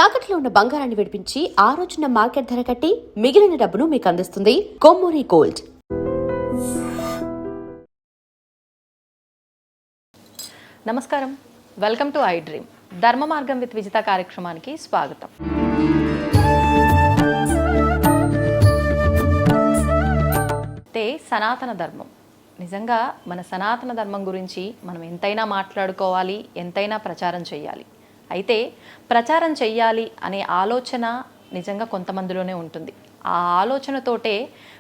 తాకట్లో ఉన్న బంగారాన్ని విడిపించి ఆ రోజున మార్కెట్ ధర కట్టి మిగిలిన డబ్బును మీకు అందిస్తుంది కొమ్మూరి గోల్డ్. నమస్కారం, వెల్కమ్ టు ఐ డ్రీమ్. ధర్మ మార్గం విత్ విజిత కార్యక్రమానికి స్వాగతం. సనాతన ధర్మం నిజంగా మన సనాతన ధర్మం గురించి మనం ఎంతైనా మాట్లాడుకోవాలి, ఎంతైనా ప్రచారం చేయాలి. అయితే ప్రచారం చెయ్యాలి అనే ఆలోచన నిజంగా కొంతమందిలోనే ఉంటుంది. ఆ ఆలోచనతోటే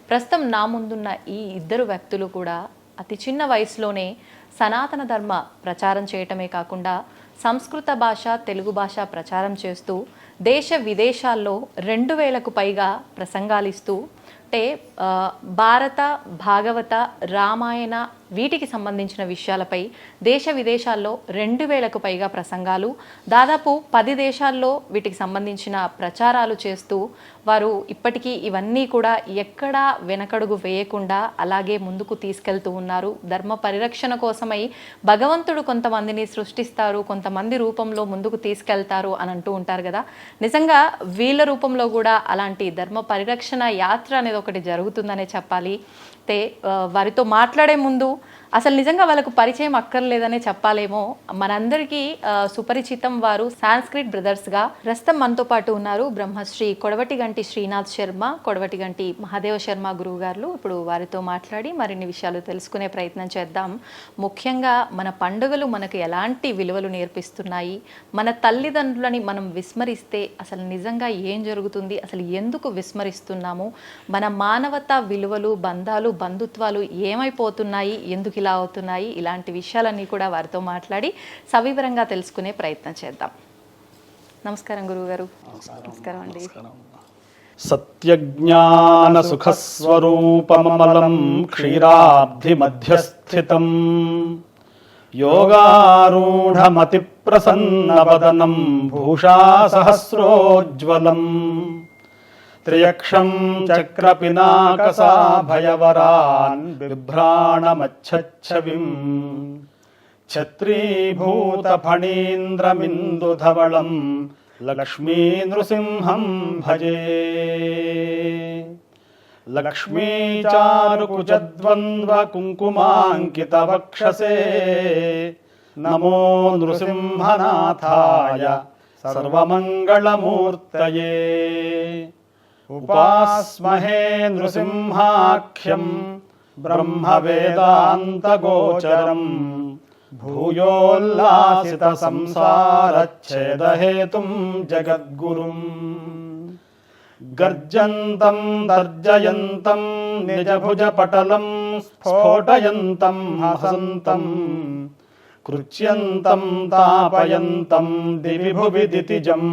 ప్రస్తుతం నా ముందున్న ఈ ఇద్దరు వ్యక్తులు కూడా అతి చిన్న వయసులోనే సనాతన ధర్మ ప్రచారం చేయటమే కాకుండా సంస్కృత భాష, తెలుగు భాష ప్రచారం చేస్తూ దేశ విదేశాల్లో 2000కు పైగా ప్రసంగాలిస్తూ అంటే భారత, భాగవత, రామాయణ వీటికి సంబంధించిన విషయాలపై దేశ విదేశాల్లో 2000కు పైగా ప్రసంగాలు, దాదాపు 10 దేశాల్లో వీటికి సంబంధించిన ప్రచారాలు చేస్తూ వారు ఇప్పటికీ ఇవన్నీ కూడా ఎక్కడా వెనకడుగు వేయకుండా అలాగే ముందుకు తీసుకెళ్తూ ఉన్నారు. ధర్మ పరిరక్షణ కోసమై భగవంతుడు కొంతమందిని సృష్టిస్తారు, కొంతమంది రూపంలో ముందుకు తీసుకెళ్తారు అని అంటూ ఉంటారు కదా. నిజంగా వీళ్ళ రూపంలో కూడా అలాంటి ధర్మ పరిరక్షణ యాత్ర అనేది ఒకటి జరుగుతుందనే చెప్పాలి. అయితే వారితో మాట్లాడే ముందు అసలు నిజంగా వాళ్ళకు పరిచయం అక్కర్లేదనే చెప్పాలేమో. మనందరికీ సుపరిచితం వారు సాంస్క్రిట్ బ్రదర్స్గా. ప్రస్తుతం మనతో పాటు ఉన్నారు బ్రహ్మశ్రీ కొడవటిగంటి శ్రీనాథ్ శర్మ, కొడవటిగంటి మహాదేవ శర్మ గురువు గారు. ఇప్పుడు వారితో మాట్లాడి మరిన్ని విషయాలు తెలుసుకునే ప్రయత్నం చేద్దాం. ముఖ్యంగా మన పండుగలు మనకు ఎలాంటి విలువలు నేర్పిస్తున్నాయి, మన తల్లిదండ్రులని మనం విస్మరిస్తే అసలు నిజంగా ఏం జరుగుతుంది, అసలు ఎందుకు విస్మరిస్తున్నాము, మన మానవతా విలువలు, బంధాలు, బంధుత్వాలు ఏమైపోతున్నాయి, ఎందుకు ఇలా అవుతున్నాయి, ఇలాంటి విషయాలన్నీ కూడా వారితో మాట్లాడి సవివరంగా తెలుసుకునే ప్రయత్నం చేద్దాం. నమస్కారం గురువుగారు. నమస్కారం అండి. సత్యజ్ఞాన సుఖస్వరూపమమలం క్షీరాబ్ధి మధ్యస్థితం యోగారూఢమతి ప్రసన్నవదనం భూషా సహస్రోజ్వలం త్రియక్షం చక్రపినాకసాభయవరాన్ బిభ్రాణమచ్చచ్చవిం ఛత్రీభూత ఫణీంద్రమిందుధవళం లక్ష్మీ నృసింహం భజే. లక్ష్మీచారుకుచద్వంద్వ కుంకుమాంకిత వక్షసే నమో నృసింహనాథాయ సర్వమంగళమూర్తయే. ఉపాస్మహే నృసింహాఖ్యం బ్రహ్మవేదాంతగోచరం భూయోల్లాసిత సంసారచ్ఛేదహేతుం జగద్గురుం. గర్జంతం తర్జయంతం నిజభుజపటలం స్ఫోటయంతం హసంతం కృచ్యంతం తాపయంతం దివి భువి దితిజం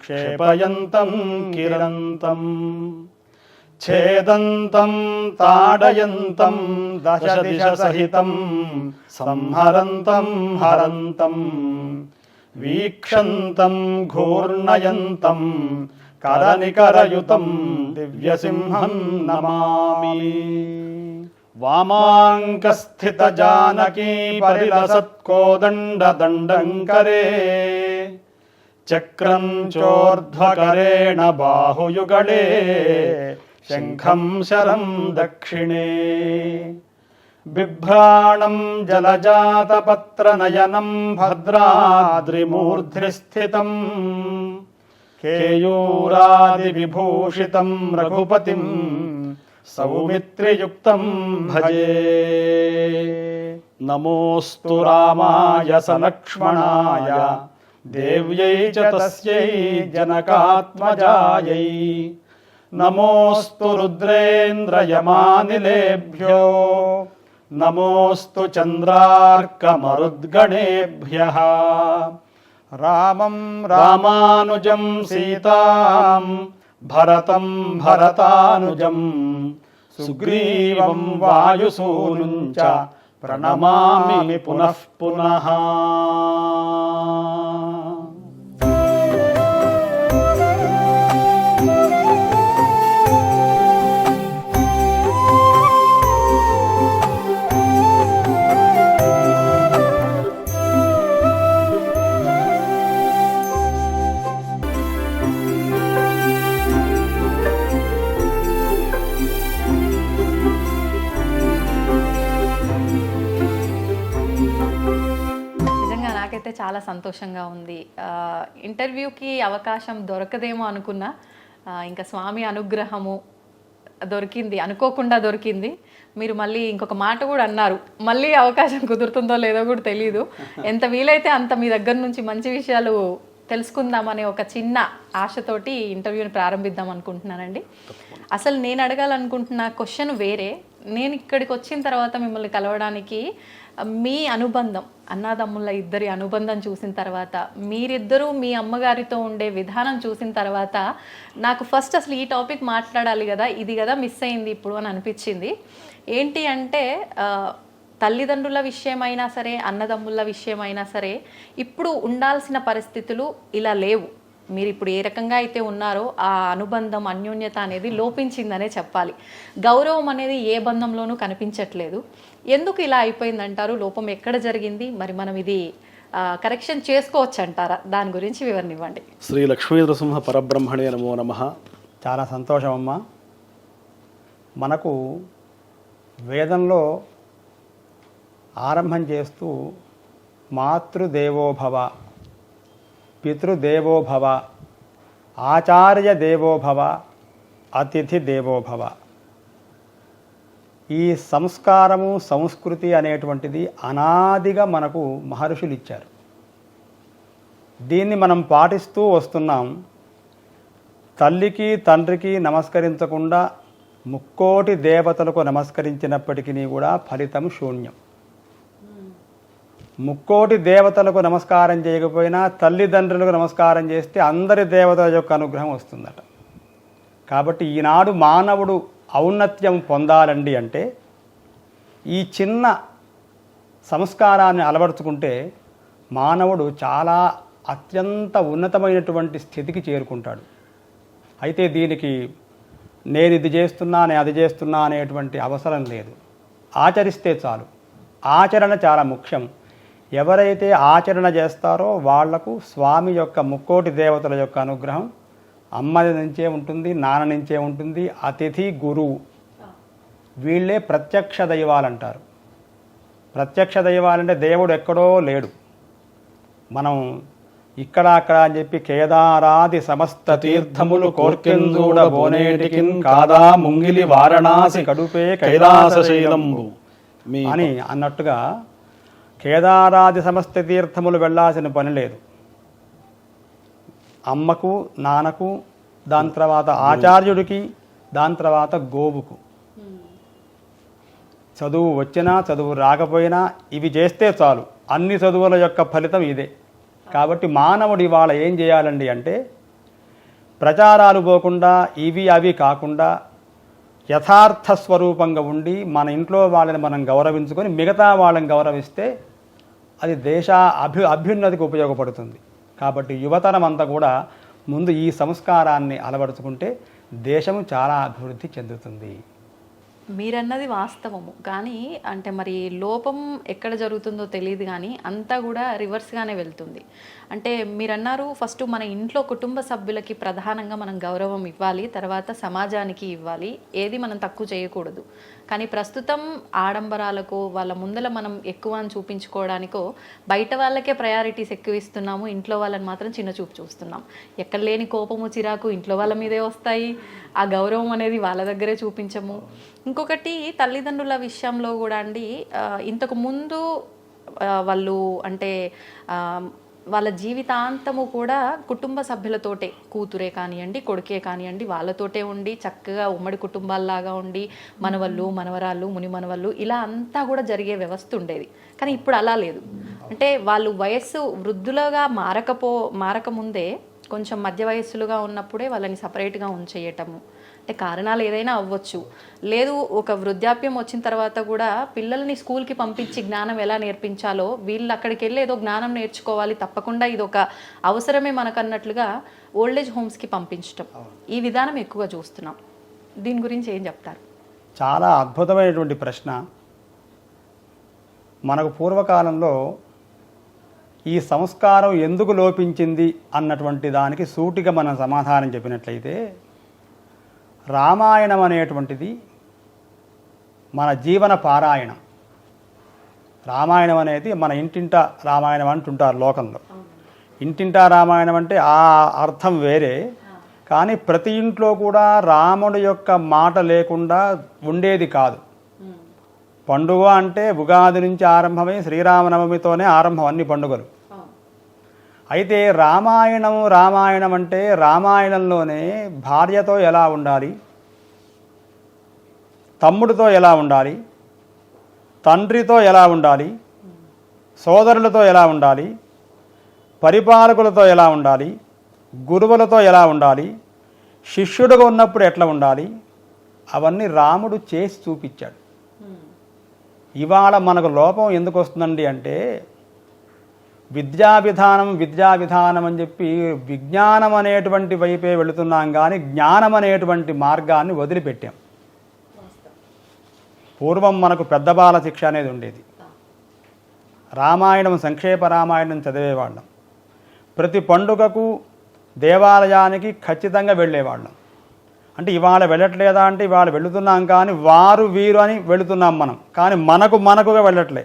క్షేపయంతం కిరణంతం ఛేదంతం తాడయంతం దశ దిశ సహితం సంహరంతం హరంతం వీక్షంతం ఘూర్ణయంతం కరనికరయుతం దివ్యసింహం నమామి. వామాంకస్థిత జానకీ పరిలసత్కోదండ దండంకరే చక్రం చోర్ధ్వకరేణ బాహుయుగళే శంఖం శరం దక్షిణే బిభ్రాణం జలజాతపత్రనయనం భద్రాద్రిమూర్ధ్నిస్థితం కేయూరాదివిభూషితం రఘుపతిం సౌమిత్రియుక్తం భజే. నమోస్తు రామాయ సలక్ష్మణాయ దేవ్యై చ తస్యై జనకాత్మజాయై నమోస్తు రుద్రేంద్రయమానిలేభ్యో నమోస్తు చంద్రార్కమరుద్గణేభ్యః. రామం రామానుజం సీతాం భరతం భరతానుజం సుగ్రీవం వాయుసూనుం చ ప్రణమామి పునః పునః. చాలా సంతోషంగా ఉంది. ఇంటర్వ్యూకి అవకాశం దొరకదేమో అనుకున్నా, ఇంకా స్వామి అనుగ్రహము దొరికింది, అనుకోకుండా దొరికింది. మీరు మళ్ళీ ఇంకొక మాట కూడా అన్నారు, మళ్ళీ అవకాశం కుదురుతుందో లేదో కూడా తెలియదు. ఎంత వీలైతే అంత మీ దగ్గర నుంచి మంచి విషయాలు తెలుసుకుందామనే ఒక చిన్న ఆశతోటి ఇంటర్వ్యూని ప్రారంభిద్దాం అనుకుంటున్నానండి. అసలు నేను అడగాలనుకుంటున్న క్వశ్చన్ వేరే. నేను ఇక్కడికి వచ్చిన తర్వాత మిమ్మల్ని కలవడానికి మీ అనుబంధం, అన్నాదమ్ముల ఇద్దరి అనుబంధం చూసిన తర్వాత, మీరిద్దరూ మీ అమ్మగారితో ఉండే విధానం చూసిన తర్వాత నాకు ఫస్ట్ అసలు ఈ టాపిక్ మాట్లాడాలి కదా, ఇది కదా మిస్ అయింది ఇప్పుడు అని అనిపించింది. ఏంటి అంటే తల్లిదండ్రుల విషయమైనా సరే, అన్నదమ్ముల విషయమైనా సరే ఇప్పుడు ఉండాల్సిన పరిస్థితులు ఇలా లేవు. మీరు ఇప్పుడు ఏ రకంగా అయితే ఉన్నారో ఆ అనుబంధం, అన్యోన్యత అనేది లోపించిందనే చెప్పాలి. గౌరవం అనేది ఏ బంధంలోనూ కనిపించట్లేదు. ఎందుకు ఇలా అయిపోయిందంటారు? లోపం ఎక్కడ జరిగింది? మరి మనం ఇది కరెక్షన్ చేసుకోవచ్చు అంటారా? దాని గురించి వివరణ ఇవ్వండి. శ్రీ లక్ష్మీ నృసింహ పరబ్రహ్మణే నమో నమః. చాలా సంతోషం అమ్మా. మనకు వేదంలో ఆరంభం చేస్తూ మాతృదేవోభవ, పితృదేవోభవ, ఆచార్య దేవోభవ, అతిథి దేవోభవ, ఈ సంస్కారము సంస్కృతి అనేటువంటిది అనాదిగా మనకు మహర్షులు ఇచ్చారు. దీన్ని మనం పాటిస్తూ వస్తున్నాం. తల్లికి తండ్రికి నమస్కరించకుండా ముక్కోటి దేవతలకు నమస్కరించినప్పటికీ కూడా ఫలితం శూన్యం. ముక్కోటి దేవతలకు నమస్కారం చేయకపోయినా తల్లిదండ్రులకు నమస్కారం చేస్తే అందరి దేవతల యొక్క అనుగ్రహం వస్తుందట. కాబట్టి ఈనాడు మానవుడు ఔన్నత్యం పొందాలండి అంటే ఈ చిన్న సంస్కారాన్ని అలవరుచుకుంటే మానవుడు చాలా అత్యంత ఉన్నతమైనటువంటి స్థితికి చేరుకుంటాడు. అయితే దీనికి నేను ఇది చేస్తున్నా, నేను అది చేస్తున్నా అనేటువంటి అవసరం లేదు. ఆచరిస్తే చాలు. ఆచరణ చాలా ముఖ్యం. ఎవరైతే ఆచరణ చేస్తారో వాళ్లకు స్వామి యొక్క ముక్కోటి దేవతల యొక్క అనుగ్రహం అమ్మ నుంచే ఉంటుంది, నాన్న నుంచే ఉంటుంది. అతిథి, గురువు వీళ్ళే ప్రత్యక్ష దైవాలంటారు. ప్రత్యక్ష దైవాలంటే దేవుడు ఎక్కడో లేడు. మనం ఇక్కడ అక్కడ అని చెప్పి కేదారాది సమస్త తీర్థములు కోర్కెందూడ బోనేటికిన్ కాదా ముంగిలి వారణాసి కడుపే కైలాసశైలంబు అని అన్నట్టుగా కేదారాది సమస్త తీర్థములు వెళ్ళాల్సిన పని లేదు. అమ్మకు, నాన్నకు, దాని తర్వాత ఆచార్యుడికి, దాని తర్వాత గోవుకు. చదువు వచ్చినా చదువు రాకపోయినా ఇవి చేస్తే చాలు. అన్ని చదువుల యొక్క ఫలితం ఇదే. కాబట్టి మానవుడు ఇవాళ ఏం చేయాలండి అంటే ప్రచారాలు పోకుండా, ఇవి అవి కాకుండా యథార్థ స్వరూపంగా ఉండి మన ఇంట్లో వాళ్ళని మనం గౌరవించుకొని మిగతా వాళ్ళని గౌరవిస్తే అది దేశ అభ్యున్నతికి ఉపయోగపడుతుంది. కాబట్టి యువతరం అంతా కూడా ముందు ఈ సంస్కారాన్ని అలవరుచుకుంటే దేశం చాలా అభివృద్ధి చెందుతుంది. మీరన్నది వాస్తవము. కానీ అంటే మరి లోపం ఎక్కడ జరుగుతుందో తెలియదు, కానీ అంతా కూడా రివర్స్గానే వెళ్తుంది. అంటే మీరన్నారు ఫస్ట్ మన ఇంట్లో కుటుంబ సభ్యులకి ప్రధానంగా మనం గౌరవం ఇవ్వాలి, తర్వాత సమాజానికి ఇవ్వాలి, ఏది మనం తక్కువ చేయకూడదు. కానీ ప్రస్తుతం ఆడంబరాలకు వాళ్ళ ముందల మనం ఎక్కువ అని చూపించుకోవడానికో బయట వాళ్ళకే ప్రయారిటీస్ ఎక్కువ ఇస్తున్నాము, ఇంట్లో వాళ్ళని మాత్రం చిన్న చూపు చూస్తున్నాం. ఎక్కడ లేని కోపము, చిరాకు ఇంట్లో వాళ్ళ మీదే వస్తాయి. ఆ గౌరవం అనేది వాళ్ళ దగ్గరే చూపించము. ఇంకొకటి తల్లిదండ్రుల విషయంలో కూడా అండి, ఇంతకు ముందు వాళ్ళు అంటే వాళ్ళ జీవితాంతము కూడా కుటుంబ సభ్యులతోటే, కూతురే కానివ్వండి, కొడుకే కానివ్వండి, వాళ్ళతోటే ఉండి చక్కగా ఉమ్మడి కుటుంబాల్లాగా ఉండి మనవళ్ళు, మనవరాళ్ళు, ముని మనవళ్ళు ఇలా అంతా కూడా జరిగే వ్యవస్థ ఉండేది. కానీ ఇప్పుడు అలా లేదు. అంటే వాళ్ళు వయస్సు వృద్ధులుగా మారకముందే కొంచెం మధ్య వయస్సులుగా ఉన్నప్పుడే వాళ్ళని సపరేట్గా ఉంచేయటము. అంటే కారణాలు ఏదైనా అవ్వచ్చు. లేదు, ఒక వృద్ధాప్యం వచ్చిన తర్వాత కూడా పిల్లల్ని స్కూల్కి పంపించి జ్ఞానం ఎలా నేర్పించాలో వీళ్ళు అక్కడికి వెళ్ళి ఏదో జ్ఞానం నేర్చుకోవాలి, తప్పకుండా ఇది ఒక అవసరమే మనకన్నట్లుగా ఓల్డేజ్ హోమ్స్కి పంపించటం, ఈ విధానం ఎక్కువగా చూస్తున్నాం. దీని గురించి ఏం చెప్తారు? చాలా అద్భుతమైనటువంటి ప్రశ్న. మనకు పూర్వకాలంలో ఈ సంస్కారం ఎందుకు లోపించింది అన్నటువంటి దానికి సూటిగా మనం సమాధానం చెప్పినట్లయితే, రామాయణం అనేటువంటిది మన జీవన పారాయణం. రామాయణం అనేది మన ఇంటింట రామాయణం అంటుంటారు లోకంలో. ఇంటింటా రామాయణం అంటే ఆ అర్థం వేరే, కానీ ప్రతి ఇంట్లో కూడా రాముడి యొక్క మాట లేకుండా ఉండేది కాదు. పండుగ అంటే ఉగాది నుంచి ఆరంభమై శ్రీరామనవమితోనే ఆరంభం అన్ని పండుగలు. అయితే రామాయణం అంటే రామాయణంలోనే భార్యతో ఎలా ఉండాలి, తమ్ముడితో ఎలా ఉండాలి, తండ్రితో ఎలా ఉండాలి, సోదరులతో ఎలా ఉండాలి, పరిపాలకులతో ఎలా ఉండాలి, గురువులతో ఎలా ఉండాలి, శిష్యుడుగా ఉన్నప్పుడు ఎట్లా ఉండాలి, అవన్నీ రాముడు చేసి చూపించాడు. ఇవాళ మనకు లోపం ఎందుకు వస్తుందండి అంటే విద్యా విధానం అని చెప్పి విజ్ఞానం అనేటువంటి వైపే వెళుతున్నాం, కానీ జ్ఞానం అనేటువంటి మార్గాన్ని వదిలిపెట్టాం. పూర్వం మనకు పెద్ద బాల శిక్ష అనేది ఉండేది. రామాయణం సంక్షేప రామాయణం చదివేవాళ్ళం. ప్రతి పండుగకు దేవాలయానికి ఖచ్చితంగా వెళ్ళేవాళ్ళం. అంటే ఇవాళ వెళ్ళట్లేదా అంటే ఇవాళ వెళుతున్నాం, కానీ వారు వీరు అని వెళుతున్నాం మనం, కానీ మనకుగా వెళ్ళట్లే.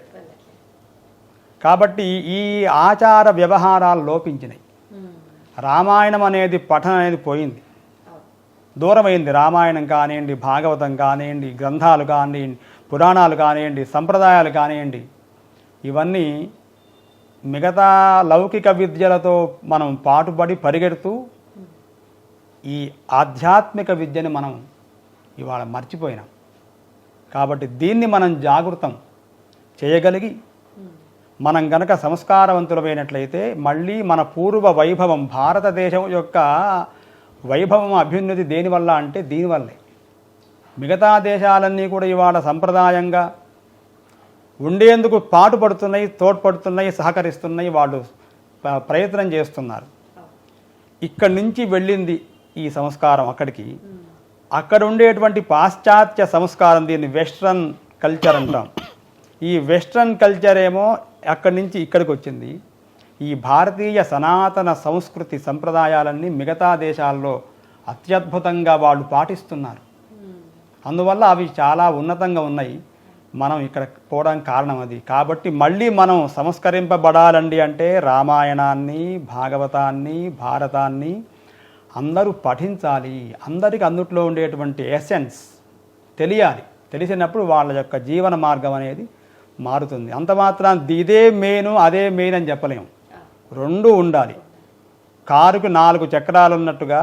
కాబట్టి ఈ ఆచార వ్యవహారాలు లోపించినాయి. రామాయణం అనేది పఠనం అనేది పోయింది, దూరమైంది. రామాయణం కానివ్వండి, భాగవతం కానివ్వండి, గ్రంథాలు కానివ్వండి, పురాణాలు కానివ్వండి, సంప్రదాయాలు కానివ్వండి, ఇవన్నీ మిగతా లౌకిక విద్యలతో మనం పాటుపడి పరిగెడుతూ ఈ ఆధ్యాత్మిక విద్యని మనం ఇవాళ మర్చిపోయినాం. కాబట్టి దీన్ని మనం జాగృతం చేయగలిగి మనం గనక సంస్కారవంతులమైనట్లయితే మళ్ళీ మన పూర్వ వైభవం, భారతదేశం యొక్క వైభవం అభ్యున్నతి దేనివల్ల అంటే దీనివల్లే. మిగతా దేశాలన్నీ కూడా ఇవాళ సంప్రదాయంగా ఉండేందుకు పాటుపడుతున్నాయి, తోడ్పడుతున్నాయి, సహకరిస్తున్నాయి, వాళ్ళు ప్రయత్నం చేస్తున్నారు. ఇక్కడి నుంచి వెళ్ళింది ఈ సంస్కారం అక్కడికి. అక్కడ ఉండేటువంటి పాశ్చాత్య సంస్కారం, దీన్ని వెస్ట్రన్ కల్చర్ అంటాం. ఈ వెస్ట్రన్ కల్చర్ ఏమో అక్కడి నుంచి ఇక్కడికి వచ్చింది. ఈ భారతీయ సనాతన సంస్కృతి సంప్రదాయాలన్నీ మిగతా దేశాల్లో అత్యద్భుతంగా వాళ్ళు పాటిస్తున్నారు. అందువల్ల అవి చాలా ఉన్నతంగా ఉన్నాయి. మనం ఇక్కడ పోవడానికి కారణం అది. కాబట్టి మళ్ళీ మనం సంస్కరింపబడాలండి అంటే రామాయణాన్ని, భాగవతాన్ని, భారతాన్ని అందరూ పఠించాలి. అందరికీ అందుట్లో ఉండేటువంటి ఎసెన్స్ తెలియాలి. తెలిసినప్పుడు వాళ్ళ యొక్క జీవన మార్గం అనేది మారుతుంది. అంత మాత్రం ఇదే మెయిన్ అదే మెయిన్ అని చెప్పలేము. రెండు ఉండాలి. కారుకు 4 చక్రాలు ఉన్నట్టుగా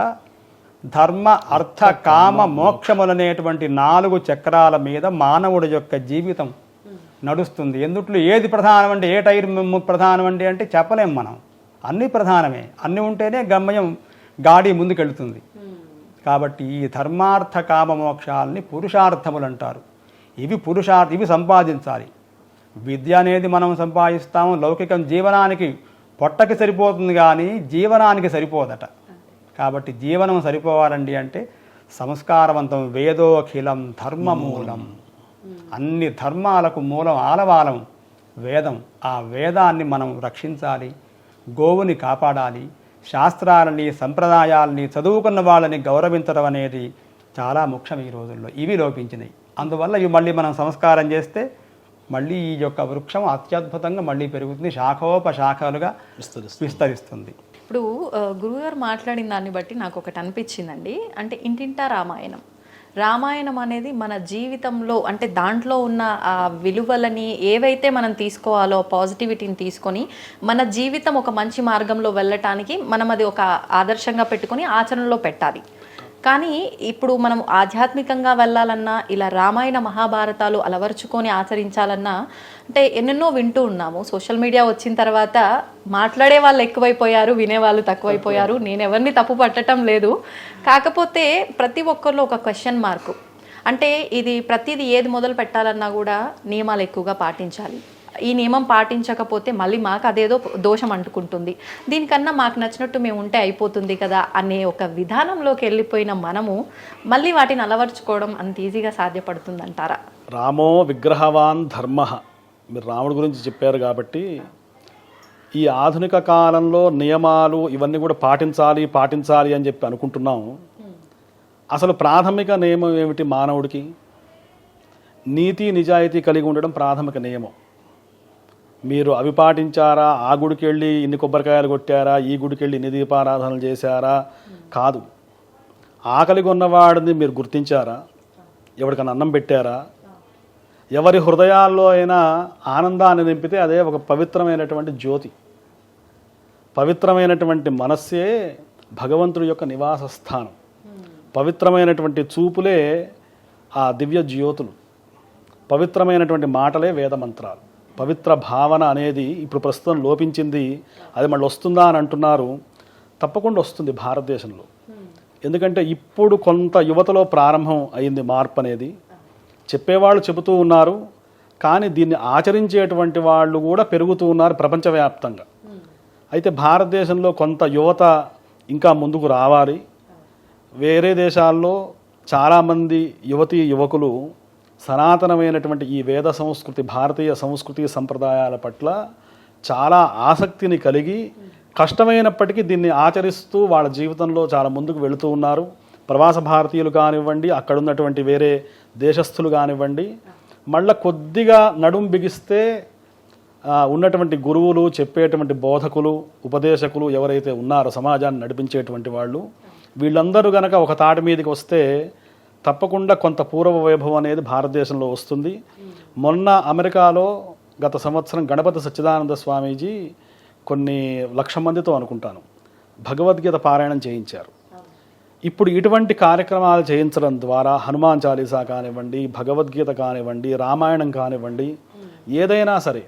ధర్మ, అర్థ, కామ, మోక్షములనేటువంటి 4 చక్రాల మీద మానవుడి యొక్క జీవితం నడుస్తుంది. ఎందుట్లో ఏది ప్రధానం అంటే, ఏ టైర్ ప్రధానం అంటే చెప్పలేం మనం. అన్నీ ప్రధానమే. అన్నీ ఉంటేనే గమ్యం, గాడి ముందుకెళ్తుంది. కాబట్టి ఈ ధర్మార్థ కామ మోక్షాలని పురుషార్థములు అంటారు. ఇవి సంపాదించాలి. విద్య అనేది మనం సంపాదిస్తాము. లౌకికం జీవనానికి పొట్టకి సరిపోతుంది, కానీ జీవనానికి సరిపోదట. కాబట్టి జీవనం సరిపోవాలండి అంటే సంస్కారవంతం. వేదోఖిలం ధర్మమూలం. అన్ని ధర్మాలకు మూలం, ఆలవాలం వేదం. ఆ వేదాన్ని మనం రక్షించాలి, గోవుని కాపాడాలి, శాస్త్రాలని, సంప్రదాయాలని, చదువుకున్న వాళ్ళని గౌరవించడం అనేది చాలా ముఖ్యం ఈ రోజుల్లో. ఇవి లోపించినాయి. అందువల్ల ఇవి మళ్ళీ మనం సంస్కారం చేస్తే మళ్ళీ ఈ యొక్క వృక్షం అత్యద్భుతంగా మళ్ళీ పెరుగుతుంది, శాఖోపశాఖలుగా విస్తరిస్తుంది. ఇప్పుడు గురువుగారు మాట్లాడిన దాన్ని బట్టి నాకు ఒకటి అనిపించిందండి. అంటే ఇంటింటా రామాయణం అనేది మన జీవితంలో, అంటే దాంట్లో ఉన్న ఆ విలువలని ఏవైతే మనం తీసుకోవాలో పాజిటివిటీని తీసుకొని మన జీవితం ఒక మంచి మార్గంలో వెళ్ళటానికి మనం అది ఒక ఆదర్శంగా పెట్టుకొని ఆచరణలో పెట్టాలి. కానీ ఇప్పుడు మనం ఆధ్యాత్మికంగా వెళ్ళాలన్నా, ఇలా రామాయణ మహాభారతాలు అలవర్చుకొని ఆచరించాలన్నా, అంటే ఎన్నెన్నో వింటూ ఉన్నాము. సోషల్ మీడియా వచ్చిన తర్వాత మాట్లాడే వాళ్ళు ఎక్కువైపోయారు, వినేవాళ్ళు తక్కువైపోయారు. నేను ఎవరిని తప్పు పట్టడం లేదు. కాకపోతే ప్రతి ఒక్కరిలో ఒక క్వశ్చన్ మార్కు. అంటే ఇది ప్రతిదీ ఏది మొదలు పెట్టాలన్నా కూడా నియమాలు ఎక్కువగా పాటించాలి. ఈ నియమం పాటించకపోతే మళ్ళీ మాకు అదేదో దోషం అంటుకుంటుంది, దీనికన్నా మాకు నచ్చినట్టు మేము ఉంటే అయిపోతుంది కదా అనే ఒక విధానంలోకి వెళ్ళిపోయిన మనము మళ్ళీ వాటిని అలవర్చుకోవడం అంత ఈజీగా సాధ్యపడుతుందంటారా? రామో విగ్రహవాన్ ధర్మ, మీరు రాముడి గురించి చెప్పారు కాబట్టి ఈ ఆధునిక కాలంలో నియమాలు ఇవన్నీ కూడా పాటించాలి అని చెప్పి అనుకుంటున్నాం. అసలు ప్రాథమిక నియమం ఏమిటి? మానవుడికి నీతి నిజాయితీ కలిగి ఉండడం ప్రాథమిక నియమం. మీరు అవి పాటించారా, ఆ గుడికి వెళ్ళి ఇన్ని కొబ్బరికాయలు కొట్టారా, ఈ గుడికి వెళ్ళి ఇన్ని దీపారాధనలు చేశారా, కాదు. ఆకలి కొన్నవాడిని మీరు గుర్తించారా, ఎవరికైనా అన్నం పెట్టారా, ఎవరి హృదయాల్లో అయినా ఆనందాన్ని నింపితే అదే ఒక పవిత్రమైనటువంటి జ్యోతి. పవిత్రమైనటువంటి మనస్సే భగవంతుడి యొక్క నివాస స్థానం. పవిత్రమైనటువంటి చూపులే ఆ దివ్య జ్యోతులు. పవిత్రమైనటువంటి మాటలే వేదమంత్రాలు. పవిత్ర భావన అనేది ఇప్పుడు ప్రస్తుతం లోపించింది. అది మళ్ళీ వస్తుందా అని అంటున్నారు. తప్పకుండా వస్తుంది భారతదేశంలో. ఎందుకంటే ఇప్పుడు కొంత యువతలో ప్రారంభం అయింది మార్పు అనేది. చెప్పేవాళ్ళు చెబుతూ ఉన్నారు, కానీ దీన్ని ఆచరించేటువంటి వాళ్ళు కూడా పెరుగుతూ ఉన్నారు ప్రపంచవ్యాప్తంగా. అయితే భారతదేశంలో కొంత యువత ఇంకా ముందుకు రావాలి. వేరే దేశాల్లో చాలామంది యువతీ యువకులు సనాతనమైనటువంటి ఈ వేద సంస్కృతి, భారతీయ సంస్కృతి సంప్రదాయాల పట్ల చాలా ఆసక్తిని కలిగి కష్టమైనప్పటికీ దీన్ని ఆచరిస్తూ వాళ్ళ జీవితంలో చాలా ముందుకు వెళుతూ ఉన్నారు. ప్రవాస భారతీయులు కానివ్వండి, అక్కడ ఉన్నటువంటి వేరే దేశస్థులు కానివ్వండి, మళ్ళీ కొద్దిగా నడుం బిగిస్తే ఉన్నటువంటి గురువులు, చెప్పేటువంటి బోధకులు, ఉపదేశకులు ఎవరైతే ఉన్నారో సమాజాన్ని నడిపించేటువంటి వాళ్ళు, వీళ్ళందరూ గనక ఒక తాటి మీదకి వస్తే తప్పకుండా కొంత పూర్వ వైభవం అనేది భారతదేశంలో వస్తుంది. మొన్న అమెరికాలో గత సంవత్సరం గణపతి సచ్చిదానంద స్వామీజీ కొన్ని లక్ష మందితో అనుకుంటాను భగవద్గీత పారాయణం చేయించారు. ఇప్పుడు ఇటువంటి కార్యక్రమాలు చేయించడం ద్వారా హనుమాన్ చాలీసా కానివ్వండి, భగవద్గీత కానివ్వండి, రామాయణం కానివ్వండి, ఏదైనా సరే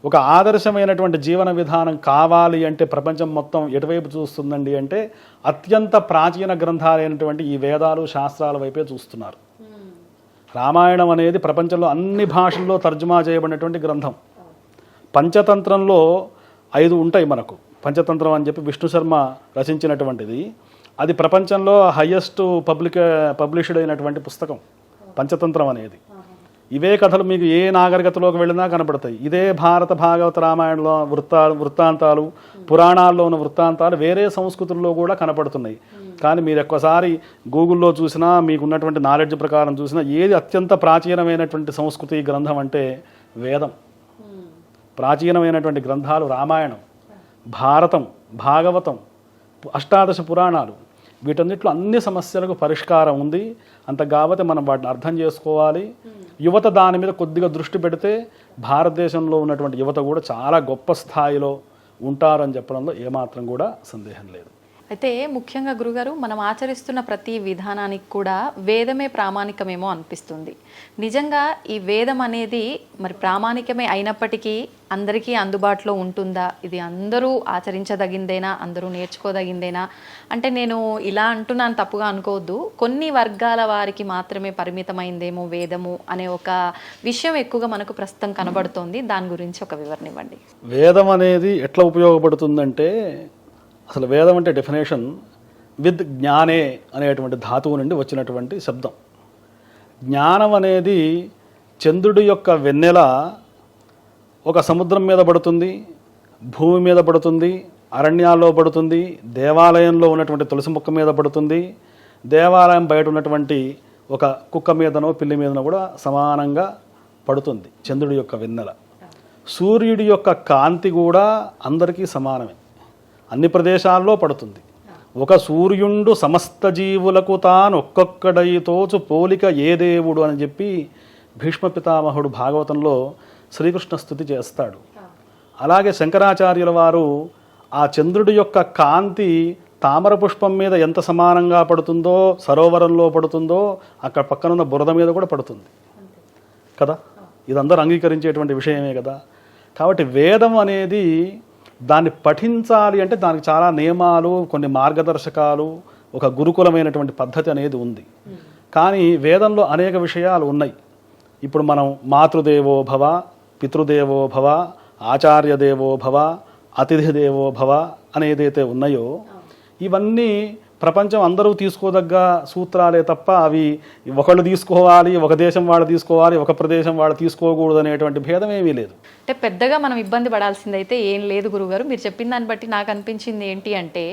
ఒక ఆదర్శమైనటువంటి జీవన విధానం కావాలి అంటే ప్రపంచం మొత్తం ఎటువైపు చూస్తుందండి అంటే అత్యంత ప్రాచీన గ్రంథాలైనటువంటి ఈ వేదాలు, శాస్త్రాల వైపే చూస్తున్నారు. రామాయణం అనేది ప్రపంచంలో అన్ని భాషల్లో తర్జుమా చేయబడినటువంటి గ్రంథం. పంచతంత్రంలో 5 ఉంటాయి మనకు. పంచతంత్రం అని చెప్పి విష్ణు శర్మ రచించినటువంటిది. అది ప్రపంచంలో హయ్యెస్ట్ పబ్లిష్డ్ అయినటువంటి పుస్తకం పంచతంత్రం అనేది. ఇవే కథలు మీకు ఏ నాగరికతలోకి వెళ్ళినా కనపడతాయి. ఇదే భారత భాగవత రామాయణంలో వృత్తాంతాలు, పురాణాల్లో ఉన్న వృత్తాంతాలు వేరే సంస్కృతుల్లో కూడా కనపడుతున్నాయి. కానీ మీరు ఒక్కసారి గూగుల్లో చూసినా, మీకు ఉన్నటువంటి నాలెడ్జ్ ప్రకారం చూసినా, ఏది అత్యంత ప్రాచీనమైనటువంటి సంస్కృతి గ్రంథం అంటే వేదం. ప్రాచీనమైనటువంటి గ్రంథాలు రామాయణం, భారతం, భాగవతం, అష్టాదశ పురాణాలు. వీటన్నిటిలో అన్ని సమస్యలకు పరిష్కారం ఉంది. అంత కాబట్టి మనం వాటిని అర్థం చేసుకోవాలి. యువత దాని మీద కొద్దిగా దృష్టి పెడితే భారతదేశంలో ఉన్నటువంటి యువత కూడా చాలా గొప్ప స్థాయిలో ఉంటారని చెప్పడంలో ఏమాత్రం కూడా సందేహం లేదు. అయితే ముఖ్యంగా గురుగారు, మనం ఆచరిస్తున్న ప్రతి విధానానికి కూడా వేదమే ప్రామాణికమేమో అనిపిస్తుంది. నిజంగా ఈ వేదం అనేది మరి ప్రామాణికమే అయినప్పటికీ అందరికీ అందుబాటులో ఉంటుందా? ఇది అందరూ ఆచరించదగిందేనా? అందరూ నేర్చుకోదగిందేనా? అంటే నేను ఇలా అంటున్నాను, తప్పుగా అనుకోవద్దు. కొన్ని వర్గాల వారికి మాత్రమే పరిమితమైందేమో వేదము అనే ఒక విషయం ఎక్కువగా మనకు ప్రస్తుతం కనబడుతోంది. దాని గురించి ఒక వివరణ ఇవ్వండి. వేదం అనేది ఎట్లా ఉపయోగపడుతుందంటే, అసలు వేదం అంటే డెఫినేషన్ విత్ జ్ఞానే అనేటువంటి ధాతువు నుండి వచ్చినటువంటి శబ్దం. జ్ఞానం అనేది చంద్రుడి యొక్క వెన్నెల ఒక సముద్రం మీద పడుతుంది, భూమి మీద పడుతుంది, అరణ్యాల్లో పడుతుంది, దేవాలయంలో ఉన్నటువంటి తులసి మొక్క మీద పడుతుంది, దేవాలయం బయట ఉన్నటువంటి ఒక కుక్క మీదనో పిల్లి మీదనో కూడా సమానంగా పడుతుంది చంద్రుడి యొక్క వెన్నెల. సూర్యుడి యొక్క కాంతి కూడా అందరికీ సమానమే, అన్ని ప్రదేశాల్లో పడుతుంది. ఒక సూర్యుండు సమస్త జీవులకు తాను ఒక్కొక్కడై తోచు పోలిక ఏ దేవుడు అని చెప్పి భీష్మ పితామహుడు భాగవతంలో శ్రీకృష్ణ స్తుతి చేస్తాడు. అలాగే శంకరాచార్యుల వారు ఆ చంద్రుడి యొక్క కాంతి తామర పుష్పం మీద ఎంత సమానంగా పడుతుందో, సరోవరంలో పడుతుందో, అక్కడ పక్కనున్న బురద మీద కూడా పడుతుంది కదా. ఇదందరూ అంగీకరించేటువంటి విషయమే కదా. కాబట్టి వేదం అనేది దాన్ని పఠించాలి అంటే దానికి చాలా నియమాలు, కొన్ని మార్గదర్శకాలు, ఒక గురుకులమైనటువంటి పద్ధతి అనేది ఉంది. కానీ వేదంలో అనేక విషయాలు ఉన్నాయి. ఇప్పుడు మనం మాతృదేవో భవ, పితృదేవో భవ, ఆచార్య దేవో భవ, అతిథి దేవో భవ అనేదైతే ఉన్నాయో, ఇవన్నీ ప్రపంచం అందరూ తీసుకోదగ్గ సూత్రాలే తప్ప అవి ఒకళ్ళు తీసుకోవాలి, ఒక దేశం వాళ్ళు తీసుకోవాలి, ఒక ప్రదేశం వాళ్ళు తీసుకోకూడదు అనేటువంటి భేదం ఏమీ లేదు. అంటే పెద్దగా మనం ఇబ్బంది పడాల్సిందైతే ఏం లేదు గురుగారు. మీరు చెప్పిన దాన్ని బట్టి నాకు అనిపించింది ఏంటి అంటే,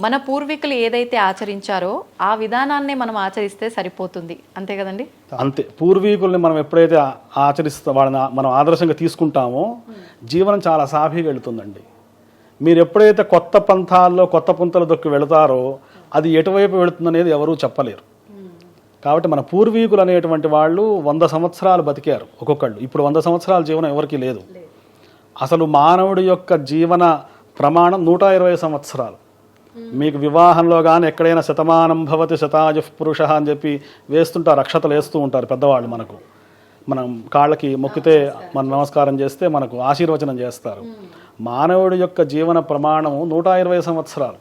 మన పూర్వీకులు ఏదైతే ఆచరించారో ఆ విధానాన్నే మనం ఆచరిస్తే సరిపోతుంది, అంతే కదండి? అంతే. పూర్వీకుల్ని మనం ఎప్పుడైతే వాళ్ళని మనం ఆదర్శంగా తీసుకుంటామో జీవనం చాలా సాఫీగా వెళుతుందండి. మీరు ఎప్పుడైతే కొత్త పంథాల్లో కొత్త పుంతలు దొక్కి వెళతారో అది ఎటువైపు వెళుతుందనేది ఎవరూ చెప్పలేరు. కాబట్టి మన పూర్వీకులు అనేటువంటి వాళ్ళు 100 సంవత్సరాలు బతికారు ఒక్కొక్కళ్ళు. ఇప్పుడు 100 సంవత్సరాల జీవనం ఎవరికీ లేదు. అసలు మానవుడి యొక్క జీవన ప్రమాణం 120 సంవత్సరాలు. మీకు వివాహంలో కానీ ఎక్కడైనా శతమానం భవతి శతాయుః పురుష అని చెప్పి వేస్తుంటారు, అక్షతలు వేస్తూ ఉంటారు పెద్దవాళ్ళు. మనం కాళ్ళకి మొక్కితే మనం నమస్కారం చేస్తే మనకు ఆశీర్వచనం చేస్తారు. మానవుడి యొక్క జీవన ప్రమాణం 120 సంవత్సరాలు.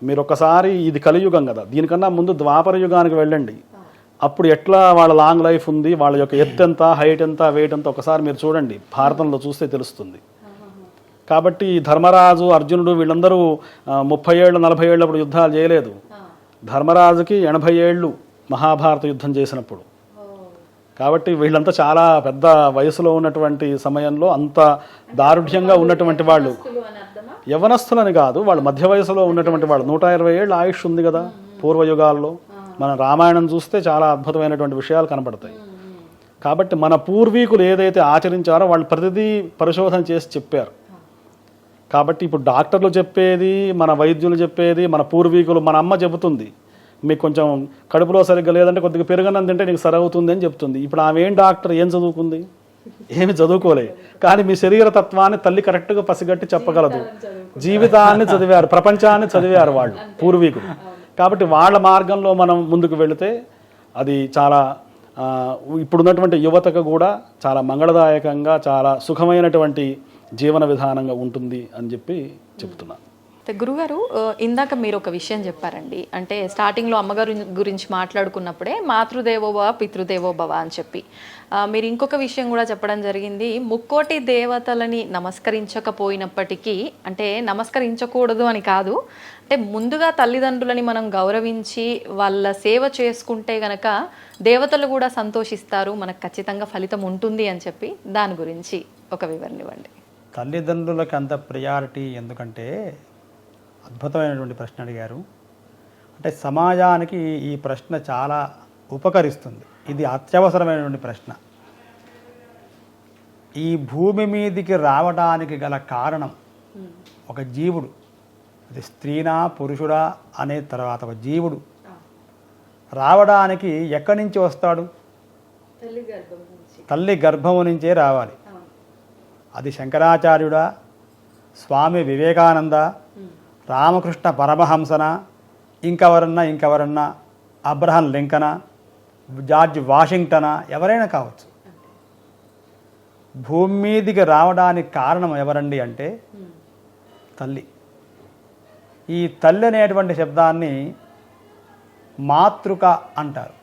మీరు ఒకసారి, ఇది కలియుగం కదా, దీనికన్నా ముందు ద్వాపర యుగానికి వెళ్ళండి. అప్పుడు ఎట్లా వాళ్ళ లాంగ్ లైఫ్ ఉంది, వాళ్ళ యొక్క ఎత్తు ఎంత, హైట్ ఎంత, వెయిట్ ఎంత ఒకసారి మీరు చూడండి, భారతంలో చూస్తే తెలుస్తుంది. కాబట్టి ధర్మరాజు, అర్జునుడు వీళ్ళందరూ 30 ఏళ్ళు 40 ఏళ్ళప్పుడు యుద్ధాలు చేయలేదు. ధర్మరాజుకి 80 ఏళ్ళు మహాభారత యుద్ధం చేసినప్పుడు. కాబట్టి వీళ్ళంతా చాలా పెద్ద వయసులో ఉన్నటువంటి సమయంలో అంత దారుఢ్యంగా ఉన్నటువంటి వాళ్ళు యవనస్తులని కాదు, వాళ్ళు మధ్య వయసులో ఉన్నటువంటి వాళ్ళు. 120 ఏళ్ళు ఆయుష్ ఉంది కదా పూర్వయుగాల్లో. మన రామాయణం చూస్తే చాలా అద్భుతమైనటువంటి విషయాలు కనబడతాయి. కాబట్టి మన పూర్వీకులు ఏదైతే ఆచరించారో వాళ్ళు ప్రతిదీ పరిశోధన చేసి చెప్పారు. కాబట్టి ఇప్పుడు డాక్టర్లు చెప్పేది, మన వైద్యులు చెప్పేది, మన పూర్వీకులు, మన అమ్మ చెబుతుంది, మీకు కొంచెం కడుపులో సరిగ్గా లేదంటే కొద్దిగా పెరుగన్నం తింటే నీకు సరవుతుంది అని చెప్తుంది. ఇప్పుడు ఆమె ఏం డాక్టర్, ఏం చదువుకుంది? ఏమి చదువుకోలే. కానీ మీ శరీర తత్వాన్ని తల్లి కరెక్ట్గా పసిగట్టి చెప్పగలదు. జీవితాన్ని చదివారు, ప్రపంచాన్ని చదివారు వాళ్ళు పూర్వీకులు. కాబట్టి వాళ్ళ మార్గంలో మనం ముందుకు వెళితే అది చాలా ఇప్పుడున్నటువంటి యువతకు కూడా చాలా మంగళదాయకంగా, చాలా సుఖమైనటువంటి జీవన విధానంగా ఉంటుంది అని చెప్పి చెప్తున్నాను. గురుగారు, ఇందాక మీరు ఒక విషయం చెప్పారండి. అంటే స్టార్టింగ్లో అమ్మగారు గురించి మాట్లాడుకున్నప్పుడే మాతృదేవోభవ పితృదేవోభవ అని చెప్పి మీరు ఇంకొక విషయం కూడా చెప్పడం జరిగింది. ముక్కోటి దేవతలని నమస్కరించకపోయినప్పటికీ, అంటే నమస్కరించకూడదు అని కాదు, అంటే ముందుగా తల్లిదండ్రులని మనం గౌరవించి వాళ్ళ సేవ చేసుకుంటే గనక దేవతలు కూడా సంతోషిస్తారు, మనకు ఖచ్చితంగా ఫలితం ఉంటుంది అని చెప్పి దాని గురించి ఒక వివరణ ఇవ్వండి. తల్లిదండ్రులకు అంత ప్రియారిటీ ఎందుకంటే, అద్భుతమైనటువంటి ప్రశ్న అడిగారు. అంటే సమాజానికి ఈ ప్రశ్న చాలా ఉపకరిస్తుంది. ఇది అత్యవసరమైనటువంటి ప్రశ్న. ఈ భూమి మీదికి రావడానికి గల కారణం ఒక జీవుడు, అది స్త్రీనా పురుషుడా అనే తర్వాత ఒక జీవుడు రావడానికి ఎక్కడి నుంచి వస్తాడు? తల్లి గర్భము నుంచే రావాలి. అది శంకరాచార్యుడా, స్వామి వివేకానంద, రామకృష్ణ పరమహంసన, ఇంకెవరన్నా అబ్రహం లింకనా, జార్జ్ వాషింగ్టనా, ఎవరైనా కావచ్చు. భూమి మీదికి రావడానికి కారణం ఎవరండి అంటే తల్లి. ఈ తల్లి అనేటువంటి శబ్దాన్ని మాతృక అంటారు.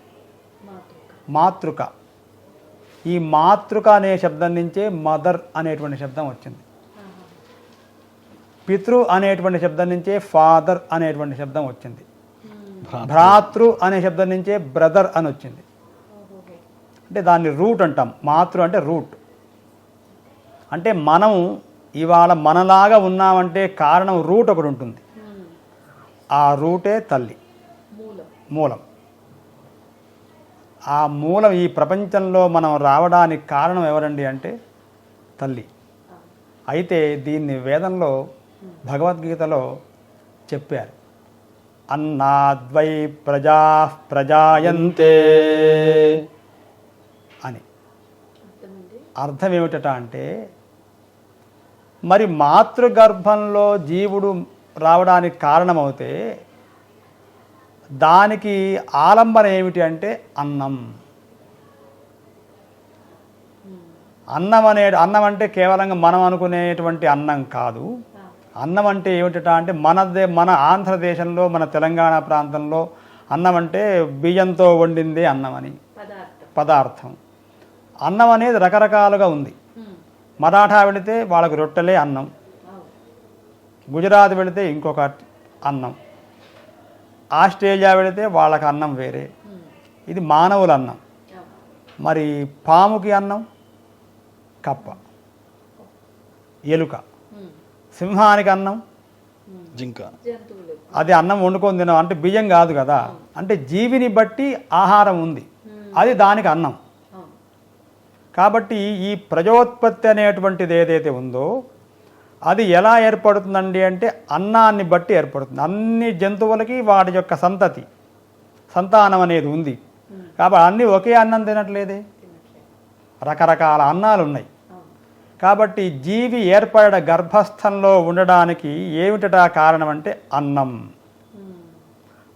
మాతృక. ఈ మాతృక అనే శబ్దం నుంచే మదర్ అనేటువంటి శబ్దం వచ్చింది. పితృ అనేటువంటి శబ్దం నుంచే ఫాదర్ అనేటువంటి శబ్దం వచ్చింది. భ్రాతృ అనే శబ్దం నుంచే బ్రదర్ అని వచ్చింది. అంటే దాన్ని రూట్ అంటాం. మాతృ అంటే రూట్. అంటే మనం ఇవాళ మనలాగా ఉన్నామంటే కారణం రూట్ ఒకటి ఉంటుంది. ఆ రూటే తల్లి, మూలం. ఆ మూలం ఈ ప్రపంచంలో మనం రావడానికి కారణం ఎవరండి అంటే తల్లి. అయితే దీన్ని వేదంలో, భగవద్గీతలో చెప్పారు. అన్నాద్వై ప్రజా ప్రజాయంతే అని. అర్థం ఏమిటట అంటే, మరి మాతృగర్భంలో జీవుడు రావడానికి కారణమవుతే దానికి ఆలంబన ఏమిటి అంటే అన్నం. అన్నం అంటే కేవలంగా మనం అనుకునేటువంటి అన్నం కాదు. అన్నం అంటే ఏమిటట అంటే మన ఆంధ్రదేశంలో, మన తెలంగాణ ప్రాంతంలో అన్నం అంటే బియ్యంతో వండిందే అన్నం అని పదార్థం. అన్నం అనేది రకరకాలుగా ఉంది. మరాఠా వెళితే వాళ్ళకు రొట్టెలే అన్నం, గుజరాత్ వెళితే ఇంకొక అన్నం, ఆస్ట్రేలియా వెళితే వాళ్ళకి అన్నం వేరే, ఇది మానవుల అన్నం. మరి పాముకి అన్నం కప్ప, ఎలుక. సింహానికి అన్నం జింక. అది అన్నం వండుకొని తినడం అంటే బియ్యం కాదు కదా. అంటే జీవిని బట్టి ఆహారం ఉంది, అది దానికి అన్నం. కాబట్టి ఈ ప్రజోత్పత్తి అనేటువంటిది ఏదైతే ఉందో అది ఎలా ఏర్పడుతుందండి అంటే అన్నాన్ని బట్టి ఏర్పడుతుంది. అన్ని జంతువులకి వాటి యొక్క సంతానం అనేది ఉంది. కాబట్టి అన్నీ ఒకే అన్నం తినట్లేదే, రకరకాల అన్నాలు ఉన్నాయి. కాబట్టి జీవి ఏర్పడ గర్భస్థంలో ఉండడానికి ఏమిటా కారణం అంటే అన్నం.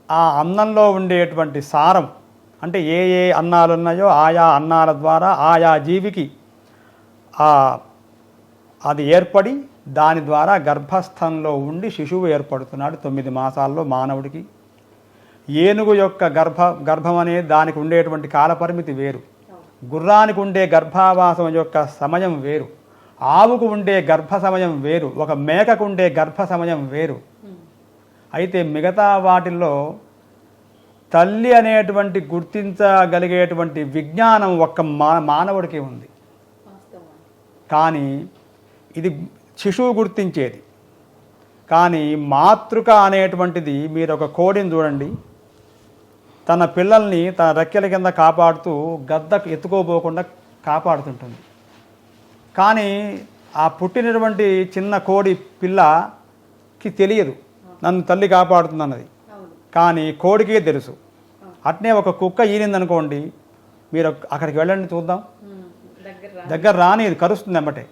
ఆ అన్నంలో ఉండేటువంటి సారం అంటే ఏ ఏ అన్నాలు ఉన్నాయో ఆయా అన్నాల ద్వారా ఆయా జీవికి అది ఏర్పడి దాని ద్వారా గర్భస్థంలో ఉండి శిశువు ఏర్పడుతున్నాడు 9 మాసాల్లో మానవుడికి. ఏనుగు యొక్క గర్భం అనేది దానికి ఉండేటువంటి కాలపరిమితి వేరు, గుర్రానికి ఉండే గర్భావాసం యొక్క సమయం వేరు, ఆవుకు ఉండే గర్భ సమయం వేరు, ఒక మేకకు ఉండే గర్భ సమయం వేరు. అయితే మిగతా వాటిల్లో తల్లి అనేటువంటి గుర్తించగలిగేటువంటి విజ్ఞానం ఒక్క మానవుడికి ఉంది. కానీ ఇది శిశువు గుర్తించేది. కానీ మాతృక అనేటువంటిది, మీరు ఒక కోడిని చూడండి, తన పిల్లల్ని తన రెక్కల కింద కాపాడుతూ గద్దకు ఎత్తుకోబోకుండా కాపాడుతుంటుంది. కానీ ఆ పుట్టినటువంటి చిన్న కోడి పిల్లకి తెలియదు నన్ను తల్లి కాపాడుతుందన్నది, కానీ కోడికే తెలుసు. అట్నే ఒక కుక్క ఈనిందనుకోండి, మీరు అక్కడికి వెళ్ళండి చూద్దాం, దగ్గర రాని ఇది కరుస్తుంది అమ్మటే.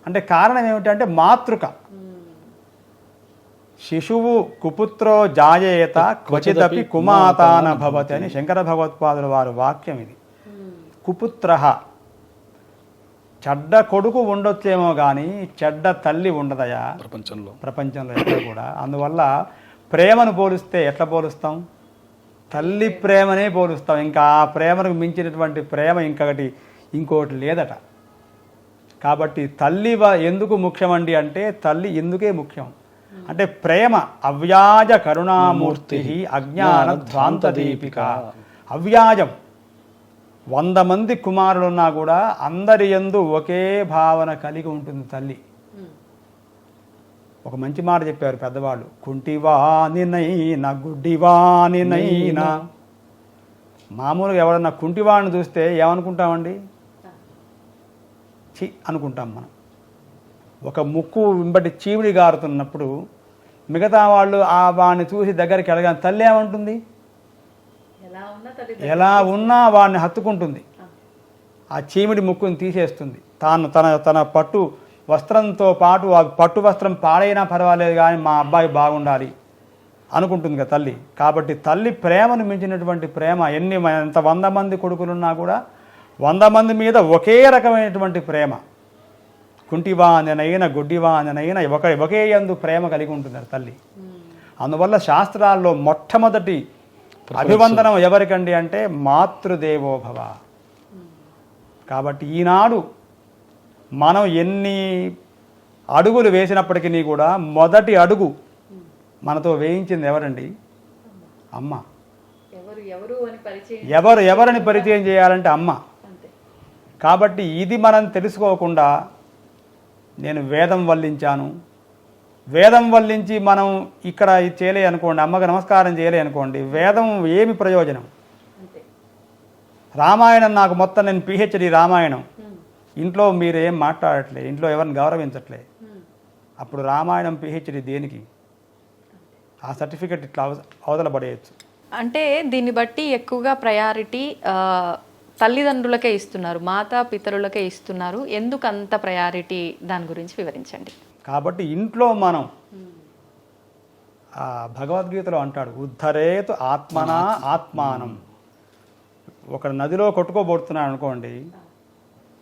అంటే కారణం ఏమిటంటే మాతృక. శిశువు కుపుత్రో జాయేత క్వచిదపి కుమాతాన భవతి అని శంకర భగవత్పాదుల వారి వాక్యం ఇది. కుపుత్ర, చెడ్డ కొడుకు ఉండొచ్చేమో కానీ చెడ్డ తల్లి ఉండదయా ప్రపంచంలో ఎక్కడ కూడా. అందువల్ల ప్రేమను పోలిస్తే ఎట్లా పోలుస్తాం? తల్లి ప్రేమనే పోలుస్తాం. ఇంకా ఆ ప్రేమను మించినటువంటి ప్రేమ ఇంకోటి లేదట. కాబట్టి తల్లి ఎందుకు ముఖ్యమండి అంటే తల్లి ఎందుకే ముఖ్యం అంటే ప్రేమ అవ్యాజ కరుణామూర్తి అజ్ఞాన ధ్వాంత దీపిక. అవ్యాజం. 100 మంది కుమారులున్నా కూడా అందరి యందు ఒకే భావన కలిగి ఉంటుంది తల్లి. ఒక మంచి మాట చెప్పారు పెద్దవాళ్ళు, కుంటివానినైనా గుడ్డివానినైనా. మామూలుగా ఎవరన్నా కుంటివాడిని చూస్తే ఏమనుకుంటామండి? చి అనుకుంటాం మనం. ఒక ముక్కు వెంబడి చీమిడి గారుతున్నప్పుడు మిగతా వాళ్ళు ఆ వాడిని చూసి దగ్గరికి వెళ్ళగానే తల్లి ఏమంటుంది? ఎలా ఉన్నా వాడిని హత్తుకుంటుంది, ఆ చీమిడి ముక్కుని తీసేస్తుంది. తన పట్టు వస్త్రంతో పాటు ఆ పట్టు వస్త్రం పాడైనా పర్వాలేదు కానీ మా అబ్బాయి బాగుండాలి అనుకుంటుంది కదా తల్లి. కాబట్టి తల్లి ప్రేమను మించినటువంటి ప్రేమ ఎంత 100 మంది కొడుకులున్నా కూడా 100 మంది మీద ఒకే రకమైనటువంటి ప్రేమ. కుంటివానైనా గుడ్డివానైనా ఒకే యందు ప్రేమ కలిగి ఉంటుంది తల్లి. అందువల్ల శాస్త్రాల్లో మొట్టమొదటి అభివందనం ఎవరికండి అంటే మాతృదేవోభవ. కాబట్టి ఈనాడు మనం ఎన్ని అడుగులు వేసినప్పటికీ కూడా మొదటి అడుగు మనతో వేయించింది ఎవరండి? అమ్మ. ఎవరిని పరిచయం చేయాలంటే అమ్మ. కాబట్టి ఇది మనం తెలుసుకోకుండా నేను వేదం వల్లించాను, వేదం వల్లించి మనం ఇక్కడ ఇది చేయలే అనుకోండి, అమ్మకి నమస్కారం చేయలే అనుకోండి, వేదం ఏమి ప్రయోజనం? రామాయణం నాకు మొత్తం నేను పిహెచ్డి రామాయణం, ఇంట్లో మీరేం మాట్లాడట్లే, ఇంట్లో ఎవరిని గౌరవించట్లే, అప్పుడు రామాయణం పిహెచ్డి దేనికి? ఆ సర్టిఫికెట్ ఇట్లా అవతల పడేయచ్చు. అంటే దీన్ని బట్టి ఎక్కువగా ప్రయారిటీ తల్లిదండ్రులకే ఇస్తున్నారు, మాతా పితరులకే ఇస్తున్నారు. ఎందుకు అంత ప్రయారిటీ? దాని గురించి వివరించండి. కాబట్టి ఇంట్లో మనం భగవద్గీతలో అంటాడు, ఉద్ధరేతు ఆత్మనా ఆత్మానం. ఒక నదిలో కొట్టుకోబోతున్నాడు అనుకోండి,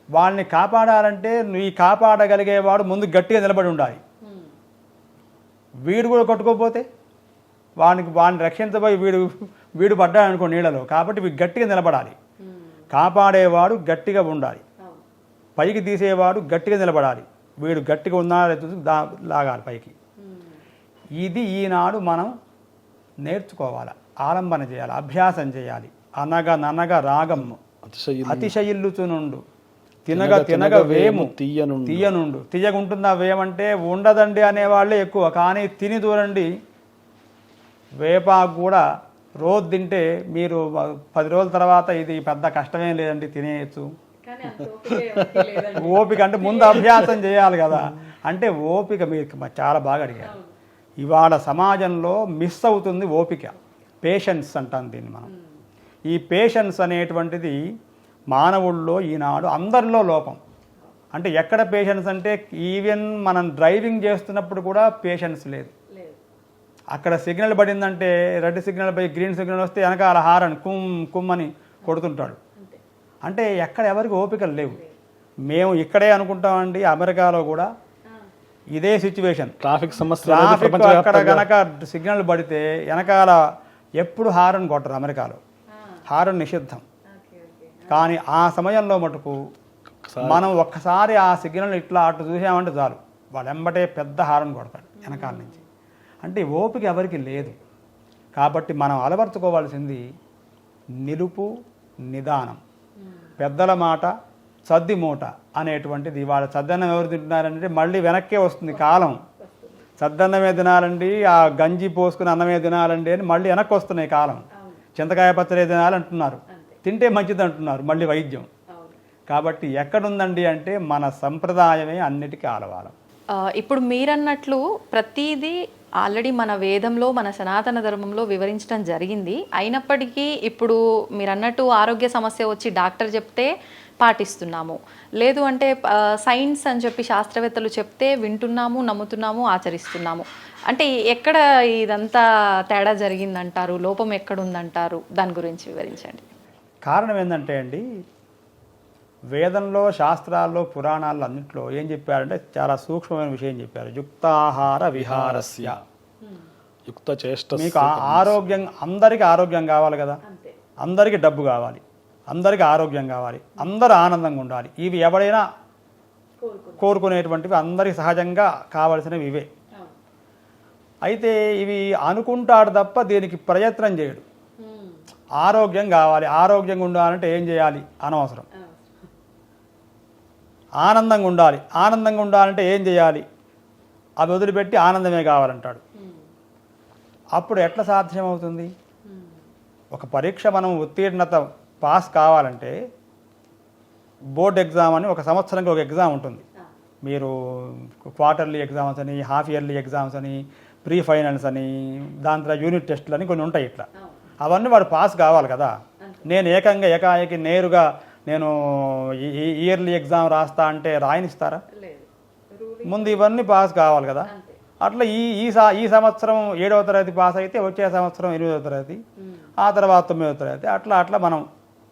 వాళ్ళని కాపాడాలంటే నువ్వు కాపాడగలిగేవాడు ముందు గట్టిగా నిలబడి ఉండాలి. వీడు కూడా కొట్టుకోపోతే వాడిని రక్షించబోయి వీడు పడ్డాడు అనుకో నీళ్ళలో. కాబట్టి వీడు గట్టిగా నిలబడాలి. కాపాడేవాడు గట్టిగా ఉండాలి, పైకి తీసేవాడు గట్టిగా నిలబడాలి. వీడు గట్టిగా ఉన్నాడో లాగాలి పైకి. ఇది ఈనాడు మనం నేర్చుకోవాలి, ఆలంబన చేయాలి, అభ్యాసం చేయాలి. అనగా ననగా రాగం అతిశయిల్లుచునుండు, తినగ తినగ వేము తీయనుండు. తీయగుంటుందా వేమంటే ఉండదండి అనేవాళ్ళే ఎక్కువ, కానీ తిని చూడండి. వేపాకు కూడా రోజు తింటే మీరు 10 రోజుల తర్వాత ఇది పెద్ద కష్టమేం లేదండి, తినేయచ్చు. ఓపిక అంటే ముందు అభ్యాసం చేయాలి కదా. అంటే ఓపిక మీరు చాలా బాగా అడిగారు. ఇవాళ సమాజంలో మిస్ అవుతుంది ఓపిక, పేషెన్స్ అంటాం దీన్ని మనం. ఈ పేషెన్స్ అనేటువంటిది మానవుల్లో ఈనాడు అందరిలో లోపం. అంటే ఎక్కడ పేషెన్స్ అంటే ఈవెన్ మనం డ్రైవింగ్ చేస్తున్నప్పుడు కూడా పేషెన్స్ లేదు. అక్కడ సిగ్నల్ పడిందంటే రెడ్ సిగ్నల్ పై గ్రీన్ సిగ్నల్ వస్తే వెనకాల హారన్ కుమ్మని కొడుతుంటాడు. అంటే ఎక్కడ ఎవరికి ఓపికలు లేవు. మేము ఇక్కడే అనుకుంటామండి, అమెరికాలో కూడా ఇదే సిచ్యువేషన్. ట్రాఫిక్ అక్కడ గనక సిగ్నల్ పడితే వెనకాల ఎప్పుడు హారన్ కొట్టరు. అమెరికాలో హారన్ నిషిద్ధం. కానీ ఆ సమయంలో మటుకు మనం ఒక్కసారి ఆ సిగ్నల్ ఇట్లా అటు చూసామంటే చాలు, వాడు వెంబటే పెద్ద హారన్ కొడతాడు వెనకాల నుంచి. అంటే ఓపిక ఎవరికి లేదు. కాబట్టి మనం అలవర్చుకోవాల్సింది నిలుపు, నిదానం, పెద్దల మాట సద్ది మూట అనేటువంటిది. ఇవాళ సద్దన్నం ఎవరు తింటున్నారంటే మళ్ళీ వెనక్కే వస్తుంది కాలం. సద్దన్నమే తినాలండి, ఆ గంజి పోసుకుని అన్నమే తినాలండి అని మళ్ళీ వెనక్కి వస్తున్నాయి కాలం. చింతకాయ పచ్చడి తినాలంటున్నారు, తింటే మంచిది అంటున్నారు మళ్ళీ వైద్యం. కాబట్టి ఎక్కడుందండి అంటే మన సంప్రదాయమే అన్నిటికీ ఆలవాలం. ఇప్పుడు మీరన్నట్లు ప్రతిదీ ఆల్రెడీ మన వేదంలో, మన సనాతన ధర్మంలో వివరించడం జరిగింది. అయినప్పటికీ ఇప్పుడు మీరు అన్నట్టు ఆరోగ్య సమస్య వచ్చి డాక్టర్ చెప్తే పాటిస్తున్నాము, లేదు అంటే సైన్స్ అని చెప్పి శాస్త్రవేత్తలు చెప్తే వింటున్నాము, నమ్ముతున్నాము, ఆచరిస్తున్నాము. అంటే ఎక్కడ ఇదంతా తేడా జరిగిందంటారు? లోపం ఎక్కడుందంటారు? దాని గురించి వివరించండి. కారణం ఏంటంటే అండి, వేదంలో, శాస్త్రాల్లో, పురాణాల్లో అన్నింటిలో ఏం చెప్పారంటే చాలా సూక్ష్మమైన విషయం చెప్పారు. యుక్తాహార విహారస్య, యుక్త చేష్ట. మీకు ఆరోగ్యం, అందరికీ ఆరోగ్యం కావాలి కదా, అందరికీ డబ్బు కావాలి, అందరికీ ఆరోగ్యం కావాలి, అందరూ ఆనందంగా ఉండాలి. ఇవి ఎవరైనా కోరుకునేటువంటివి, అందరికీ సహజంగా కావలసినవి ఇవే. అయితే ఇవి అనుకుంటాడు తప్ప దీనికి ప్రయత్నం చేయడు. ఆరోగ్యం కావాలి, ఆరోగ్యంగా ఉండాలంటే ఏం చేయాలి? అనవసరం. ఆనందంగా ఉండాలి, ఆనందంగా ఉండాలంటే ఏం చేయాలి? అవి వదిలిపెట్టి ఆనందమే కావాలంటాడు. అప్పుడు ఎట్లా సాధ్యమవుతుంది? ఒక పరీక్ష మనం ఉత్తీర్ణత పాస్ కావాలంటే బోర్డ్ ఎగ్జామ్ అని ఒక సంవత్సరానికి ఒక ఎగ్జామ్ ఉంటుంది. మీరు క్వార్టర్లీ ఎగ్జామ్స్ అని, హాఫ్ ఇయర్లీ ఎగ్జామ్స్ అని, ప్రీ ఫైనల్స్ అని, దాని తర్వాత యూనిట్ టెస్టులు అని కొన్ని ఉంటాయి. ఇట్లా అవన్నీ వాడు పాస్ కావాలి కదా. నేను ఏకాఏకి నేరుగా నేను ఇయర్లీ ఎగ్జామ్ రాస్తా అంటే రాయనిస్తారా? ముందు ఇవన్నీ పాస్ కావాలి కదా. అట్లా ఈ సంవత్సరం 7వ తరగతి పాస్ అయితే వచ్చే సంవత్సరం 8వ తరగతి, ఆ తర్వాత 9వ తరగతి, అట్లా అట్లా మనం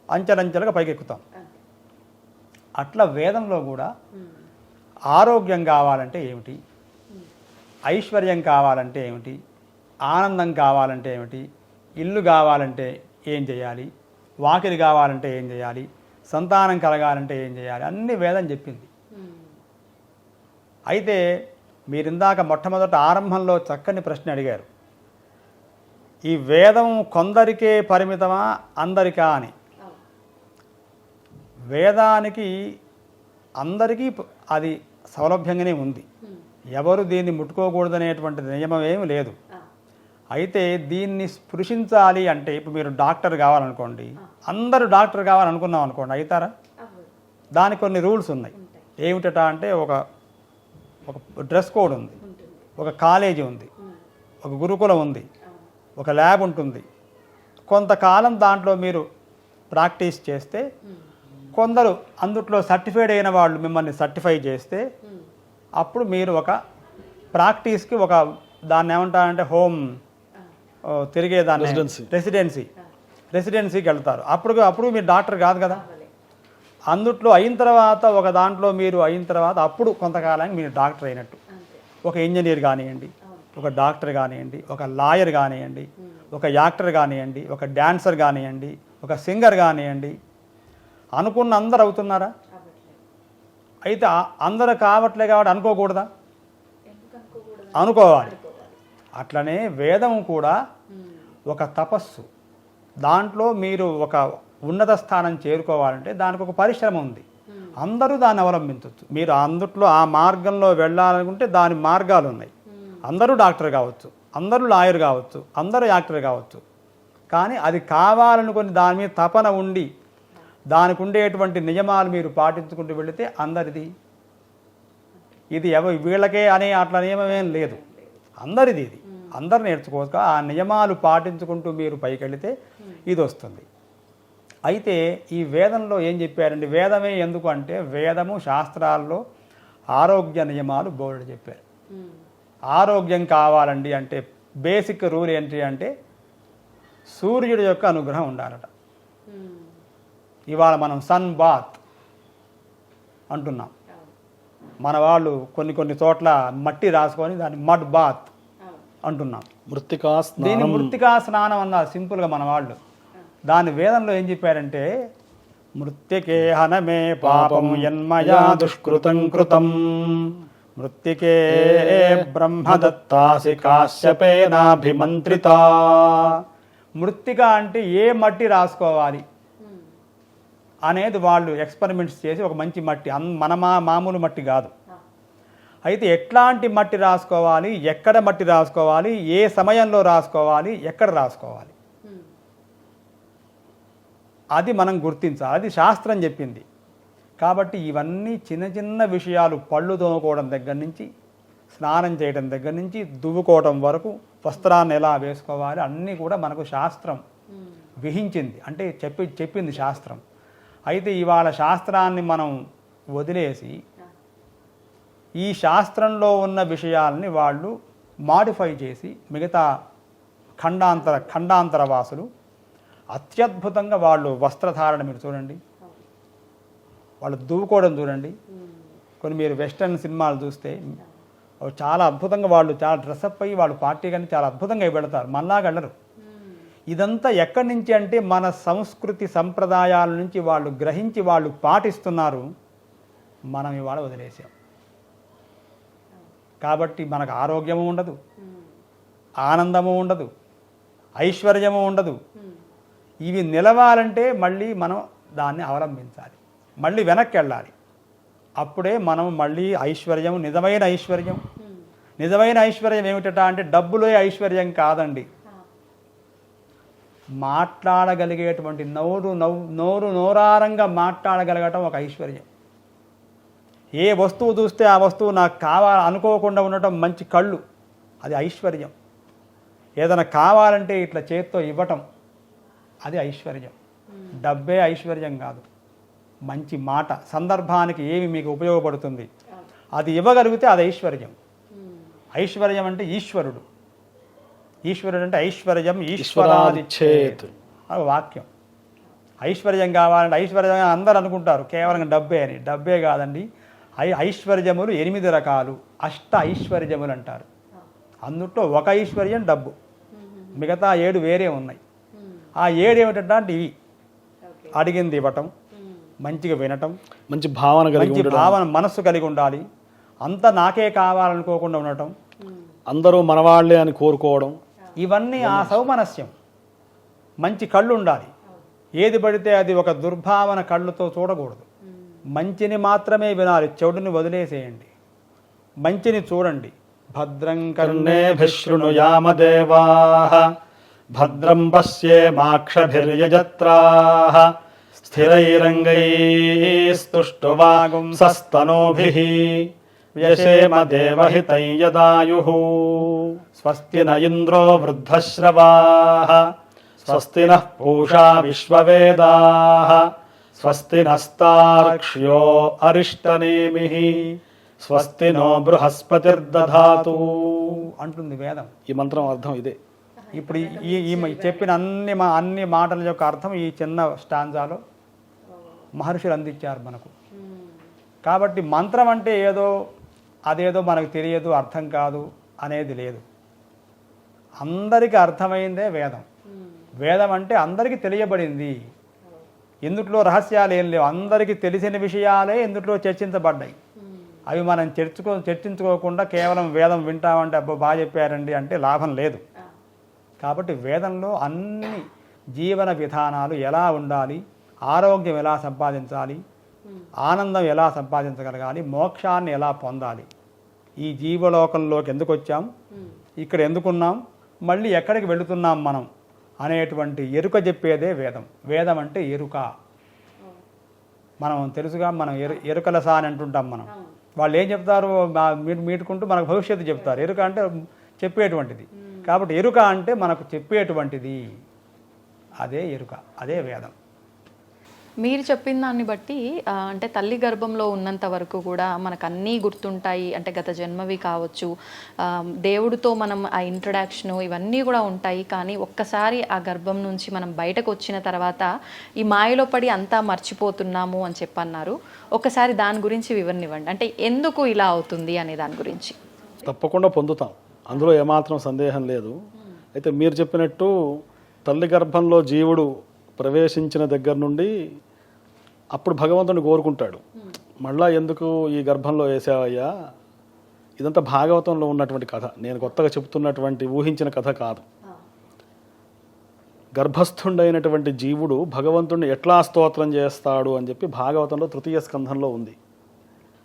అంచెలంచెలుగా పైకెక్కుతాం. అట్లా వేదంలో కూడా ఆరోగ్యం కావాలంటే ఏమిటి, ఐశ్వర్యం కావాలంటే ఏమిటి, ఆనందం కావాలంటే ఏమిటి, ఇల్లు కావాలంటే ఏం చేయాలి, వాకిలి కావాలంటే ఏం చేయాలి, సంతానం కలగాలంటే ఏం చేయాలి, అన్ని వేదం చెప్పింది. అయితే మీరు ఇందాక మొట్టమొదట ఆరంభంలో చక్కని ప్రశ్న అడిగారు, ఈ వేదం కొందరికే పరిమితమా అందరికా అని. వేదానికి అందరికీ అది సౌలభ్యంగానే ఉంది. ఎవరు దీన్ని ముట్టుకోకూడదనేటువంటి నియమం ఏమి లేదు. అయితే దీన్ని స్పృశించాలి అంటే, ఇప్పుడు మీరు డాక్టర్ కావాలనుకోండి, అందరూ డాక్టర్ కావాలనుకున్నాం అనుకోండి, అవుతారా? దానికి కొన్ని రూల్స్ ఉన్నాయి. ఏమిటట అంటే ఒక డ్రెస్ కోడ్ ఉంది, ఒక కాలేజీ ఉంది, ఒక గురుకులం ఉంది, ఒక ల్యాబ్ ఉంటుంది. కొంతకాలం దాంట్లో మీరు ప్రాక్టీస్ చేస్తే, కొందరు అందుట్లో సర్టిఫైడ్ అయిన వాళ్ళు మిమ్మల్ని సర్టిఫై చేస్తే, అప్పుడు మీరు ఒక ప్రాక్టీస్కి ఒక దాన్ని ఏమంటారంటే హోమ్ తిరిగేదాన్ని రెసిడెన్సీకి వెళ్తారు. అప్పుడు మీరు డాక్టర్ కాదు కదా. అందుట్లో అయిన తర్వాత ఒక దాంట్లో మీరు అయిన తర్వాత అప్పుడు కొంతకాలానికి మీరు డాక్టర్ అయినట్టు. ఒక ఇంజనీర్ కానివ్వండి, ఒక డాక్టర్ కానివ్వండి, ఒక లాయర్ కానివ్వండి, ఒక యాక్టర్ కానివ్వండి, ఒక డాన్సర్ కానివ్వండి, ఒక సింగర్ కానివ్వండి, అనుకున్న అందరు అవుతున్నారా? అయితే అందరూ కావట్లే కాబట్టి అనుకోకూడదా? అనుకోవాలి. అట్లనే వేదం కూడా ఒక తపస్సు. దాంట్లో మీరు ఒక ఉన్నత స్థానం చేరుకోవాలంటే దానికి ఒక పరిశ్రమ ఉంది. అందరూ దాన్ని అవలంబించవచ్చు. మీరు అందుట్లో ఆ మార్గంలో వెళ్ళాలనుకుంటే దాని మార్గాలు ఉన్నాయి. అందరూ డాక్టర్ కావచ్చు, అందరూ లాయర్ కావచ్చు, అందరూ యాక్టర్ కావచ్చు. కానీ అది కావాలనుకొని దాని మీద తపన ఉండి దానికి ఉండేటువంటి నియమాలు మీరు పాటించుకుంటూ వెళితే అందరిది. ఇది వీళ్ళకే అనే అట్లా నియమమేం లేదు, అందరిది. ఇది అందరు నేర్చుకోవచ్చు. ఆ నియమాలు పాటించుకుంటూ మీరు పైకి వెళితే ఇది వస్తుంది. అయితే ఈ వేదంలో ఏం చెప్పారండి? వేదమే ఎందుకు అంటే వేదము శాస్త్రాల్లో ఆరోగ్య నియమాలు బోర్డు చెప్పారు. ఆరోగ్యం కావాలండి అంటే బేసిక్ రూల్ ఏంటి అంటే సూర్యుడి యొక్క అనుగ్రహం ఉండాలట. ఇవాళ మనం సన్ బాత్ అంటున్నాం. మన వాళ్ళు కొన్ని చోట్ల మట్టి రాసుకొని దాన్ని మడ్ బాత్ అంటున్నాం. దీన్ని మృత్తికా స్నానం అన్నారు సింపుల్గా మన వాళ్ళు. దాని వేదంలో ఏం చెప్పారంటే మృత్తికే హనమే పాపం యన్మయా దుష్కృతం కృతం మృత్తికే బ్రహ్మదత్తాసి కాశ్యపేనాభిమంత్రిత. మృత్తిక అంటే ఏ మట్టి రాసుకోవాలి అనేది వాళ్ళు ఎక్స్పెరిమెంట్స్ చేసి ఒక మంచి మట్టి, మన మామూలు మట్టి కాదు. అయితే ఎట్లాంటి మట్టి రాసుకోవాలి, ఎక్కడ మట్టి రాసుకోవాలి, ఏ సమయంలో రాసుకోవాలి, ఎక్కడ రాసుకోవాలి, అది మనం గుర్తించాలి. అది శాస్త్రం చెప్పింది. కాబట్టి ఇవన్నీ చిన్న చిన్న విషయాలు, పళ్ళు తోముకోవడం దగ్గర నుంచి స్నానం చేయడం దగ్గర నుంచి దువ్వుకోవడం వరకు, వస్త్రాన్ని ఎలా వేసుకోవాలి అన్నీ కూడా మనకు శాస్త్రం విహించింది. అంటే చెప్పింది శాస్త్రం. అయితే ఇవాళ శాస్త్రాన్ని మనం వదిలేసి ఈ శాస్త్రంలో ఉన్న విషయాల్ని వాళ్ళు మాడిఫై చేసి మిగతా ఖండాంతర వాసులు అత్యద్భుతంగా వాళ్ళు వస్త్రధారణ మీరు చూడండి, వాళ్ళు దువ్వుకోవడం చూడండి. కొన్ని మీరు వెస్టర్న్ సినిమాలు చూస్తే చాలా అద్భుతంగా వాళ్ళు చాలా డ్రెస్అప్ అయ్యి వాళ్ళు పార్టీ కానీ చాలా అద్భుతంగా వెళతారు, మనలాగా వెళ్ళరు. ఇదంతా ఎక్కడి నుంచి అంటే మన సంస్కృతి సంప్రదాయాల నుంచి వాళ్ళు గ్రహించి వాళ్ళు పాటిస్తున్నారు. మనం ఇవాళ వదిలేసాం. కాబట్టి మనకు ఆరోగ్యము ఉండదు, ఆనందము ఉండదు, ఐశ్వర్యము ఉండదు. ఇవి నిలవాలంటే మళ్ళీ మనం దాన్ని అవలంబించాలి, మళ్ళీ వెనక్కి వెళ్ళాలి. అప్పుడే మనం మళ్ళీ ఐశ్వర్యం, నిజమైన ఐశ్వర్యం ఏమిటట అంటే డబ్బులే ఐశ్వర్యం కాదండి. మాట్లాడగలిగేటువంటి నోరారంగా మాట్లాడగలగటం ఒక ఐశ్వర్యం. ఏ వస్తువు చూస్తే ఆ వస్తువు నాకు కావాలి అనుకోకుండా ఉండటం మంచి కళ్ళు, అది ఐశ్వర్యం. ఏదైనా కావాలంటే ఇట్లా చేత్తో ఇవ్వటం, అది ఐశ్వర్యం. డబ్బే ఐశ్వర్యం కాదు, మంచి మాట, సందర్భానికి ఏమి మీకు ఉపయోగపడుతుంది అది ఇవ్వగలిగితే అది ఐశ్వర్యం. ఐశ్వర్యం అంటే ఈశ్వరుడు అంటే ఐశ్వర్యం ఈశ్వరాదిచ్చేత్ అది వాక్యం. ఐశ్వర్యం కావాలంటే ఐశ్వర్యం అందరూ అనుకుంటారు కేవలం డబ్బే అని. డబ్బే కాదండి, ఐశ్వర్యములు 8 రకాలు, అష్ట ఐశ్వర్యములు అంటారు. అందుట్లో ఒక ఐశ్వర్యం డబ్బు, మిగతా 7 వేరే ఉన్నాయి. ఆ 7 ఏమిటంటే ఇవి: అడిగింది ఇవ్వటం, మంచిగా వినటం, మంచి భావన మనస్సు కలిగి ఉండాలి, అంతా నాకే కావాలనుకోకుండా ఉండటం, అందరూ మనవాళ్లే అని కోరుకోవడం, ఇవన్నీ ఆ సౌమనస్యం. మంచి కళ్ళు ఉండాలి, ఏది పడితే అది ఒక దుర్భావన కళ్ళుతో చూడకూడదు. మంచిని మాత్రమే వినాలి, చెడుని వదిలేసేయండి, మంచిని చూడండి. భద్రం కర్ణేభిః శృణుయామదేవాః భద్రం పశ్యేమాక్షభిర్యజత్రాః స్థిరైరంగైస్తుష్టువాగుంసస్తనూభిః వ్యశేమ దేవహితం యదాయుః స్వస్తి న ఇంద్రో వృద్ధశ్రవాః స్వస్తి నః పూషా విశ్వవేదాః స్వస్తి నస్తార్క్ష్యో అరిష్టనేమిః స్వస్తి నో బృహస్పతిర్దధాతు అంటుంది వేదం. ఈ మంత్రం అర్థం ఇదే. ఇప్పుడు ఈ చెప్పిన అన్ని మాటల యొక్క అర్థం ఈ చిన్న స్టాంజాలో మహర్షులు అందించారు మనకు. కాబట్టి మంత్రం అంటే అదేదో మనకు తెలియదు, అర్థం కాదు అనేది లేదు. అందరికీ అర్థమైందే వేదం. వేదం అంటే అందరికీ తెలియబడింది. ఇందుట్లో రహస్యాలు ఏం లేవు, అందరికీ తెలిసిన విషయాలే ఇందుట్లో చర్చించబడ్డాయి. అవి మనం చర్చించుకోకుండా కేవలం వేదం వింటామంటే అబ్బో బాగా చెప్పారండి అంటే లాభం లేదు. కాబట్టి వేదంలో అన్ని జీవన విధానాలు ఎలా ఉండాలి, ఆరోగ్యం ఎలా సంపాదించాలి, ఆనందం ఎలా సంపాదించగలగాలి, మోక్షాన్ని ఎలా పొందాలి, ఈ జీవలోకంలోకి ఎందుకు వచ్చాం, ఇక్కడ ఎందుకున్నాం, మళ్ళీ ఎక్కడికి వెళుతున్నాం మనం అనేటువంటి ఎరుక చెప్పేదే వేదం. వేదం అంటే ఎరుక. మనం తెలుసుగా, మనం ఎరుకల సా అని అంటుంటాం. మనం వాళ్ళు ఏం చెప్తారు, మీటుకుంటూ మనకు భవిష్యత్తు చెప్తారు. ఎరుక అంటే చెప్పేటువంటిది. కాబట్టి ఎరుక అంటే మనకు చెప్పేటువంటిది, అదే ఎరుక, అదే వేదం. మీరు చెప్పిన దాన్ని బట్టి అంటే తల్లి గర్భంలో ఉన్నంత వరకు కూడా మనకు అన్నీ గుర్తుంటాయి. అంటే గత జన్మవి కావచ్చు, దేవుడితో మనం ఆ ఇంట్రడక్షను ఇవన్నీ కూడా ఉంటాయి. కానీ ఒక్కసారి ఆ గర్భం నుంచి మనం బయటకు వచ్చిన తర్వాత ఈ మాయలో పడి అంతా మర్చిపోతున్నాము అని చెప్పన్నారు. ఒకసారి దాని గురించి వివరణ ఇవ్వండి. అంటే ఎందుకు ఇలా అవుతుంది అనే దాని గురించి. తప్పకుండా పొందుతాం, అందులో ఏమాత్రం సందేహం లేదు. అయితే మీరు చెప్పినట్టు తల్లి గర్భంలో జీవుడు ప్రవేశించిన దగ్గర నుండి అప్పుడు భగవంతుని కోరుకుంటాడు, మళ్ళా ఎందుకు ఈ గర్భంలో వేసావయ్యా. ఇదంతా భాగవతంలో ఉన్నటువంటి కథ, నేను కొత్తగా చెప్తున్నటువంటి ఊహించిన కథ కాదు. గర్భస్థుడైనటువంటి జీవుడు భగవంతుడిని ఎట్లా స్తోత్రం చేస్తాడు అని చెప్పి భాగవతంలో 3వ స్కంధంలో ఉంది.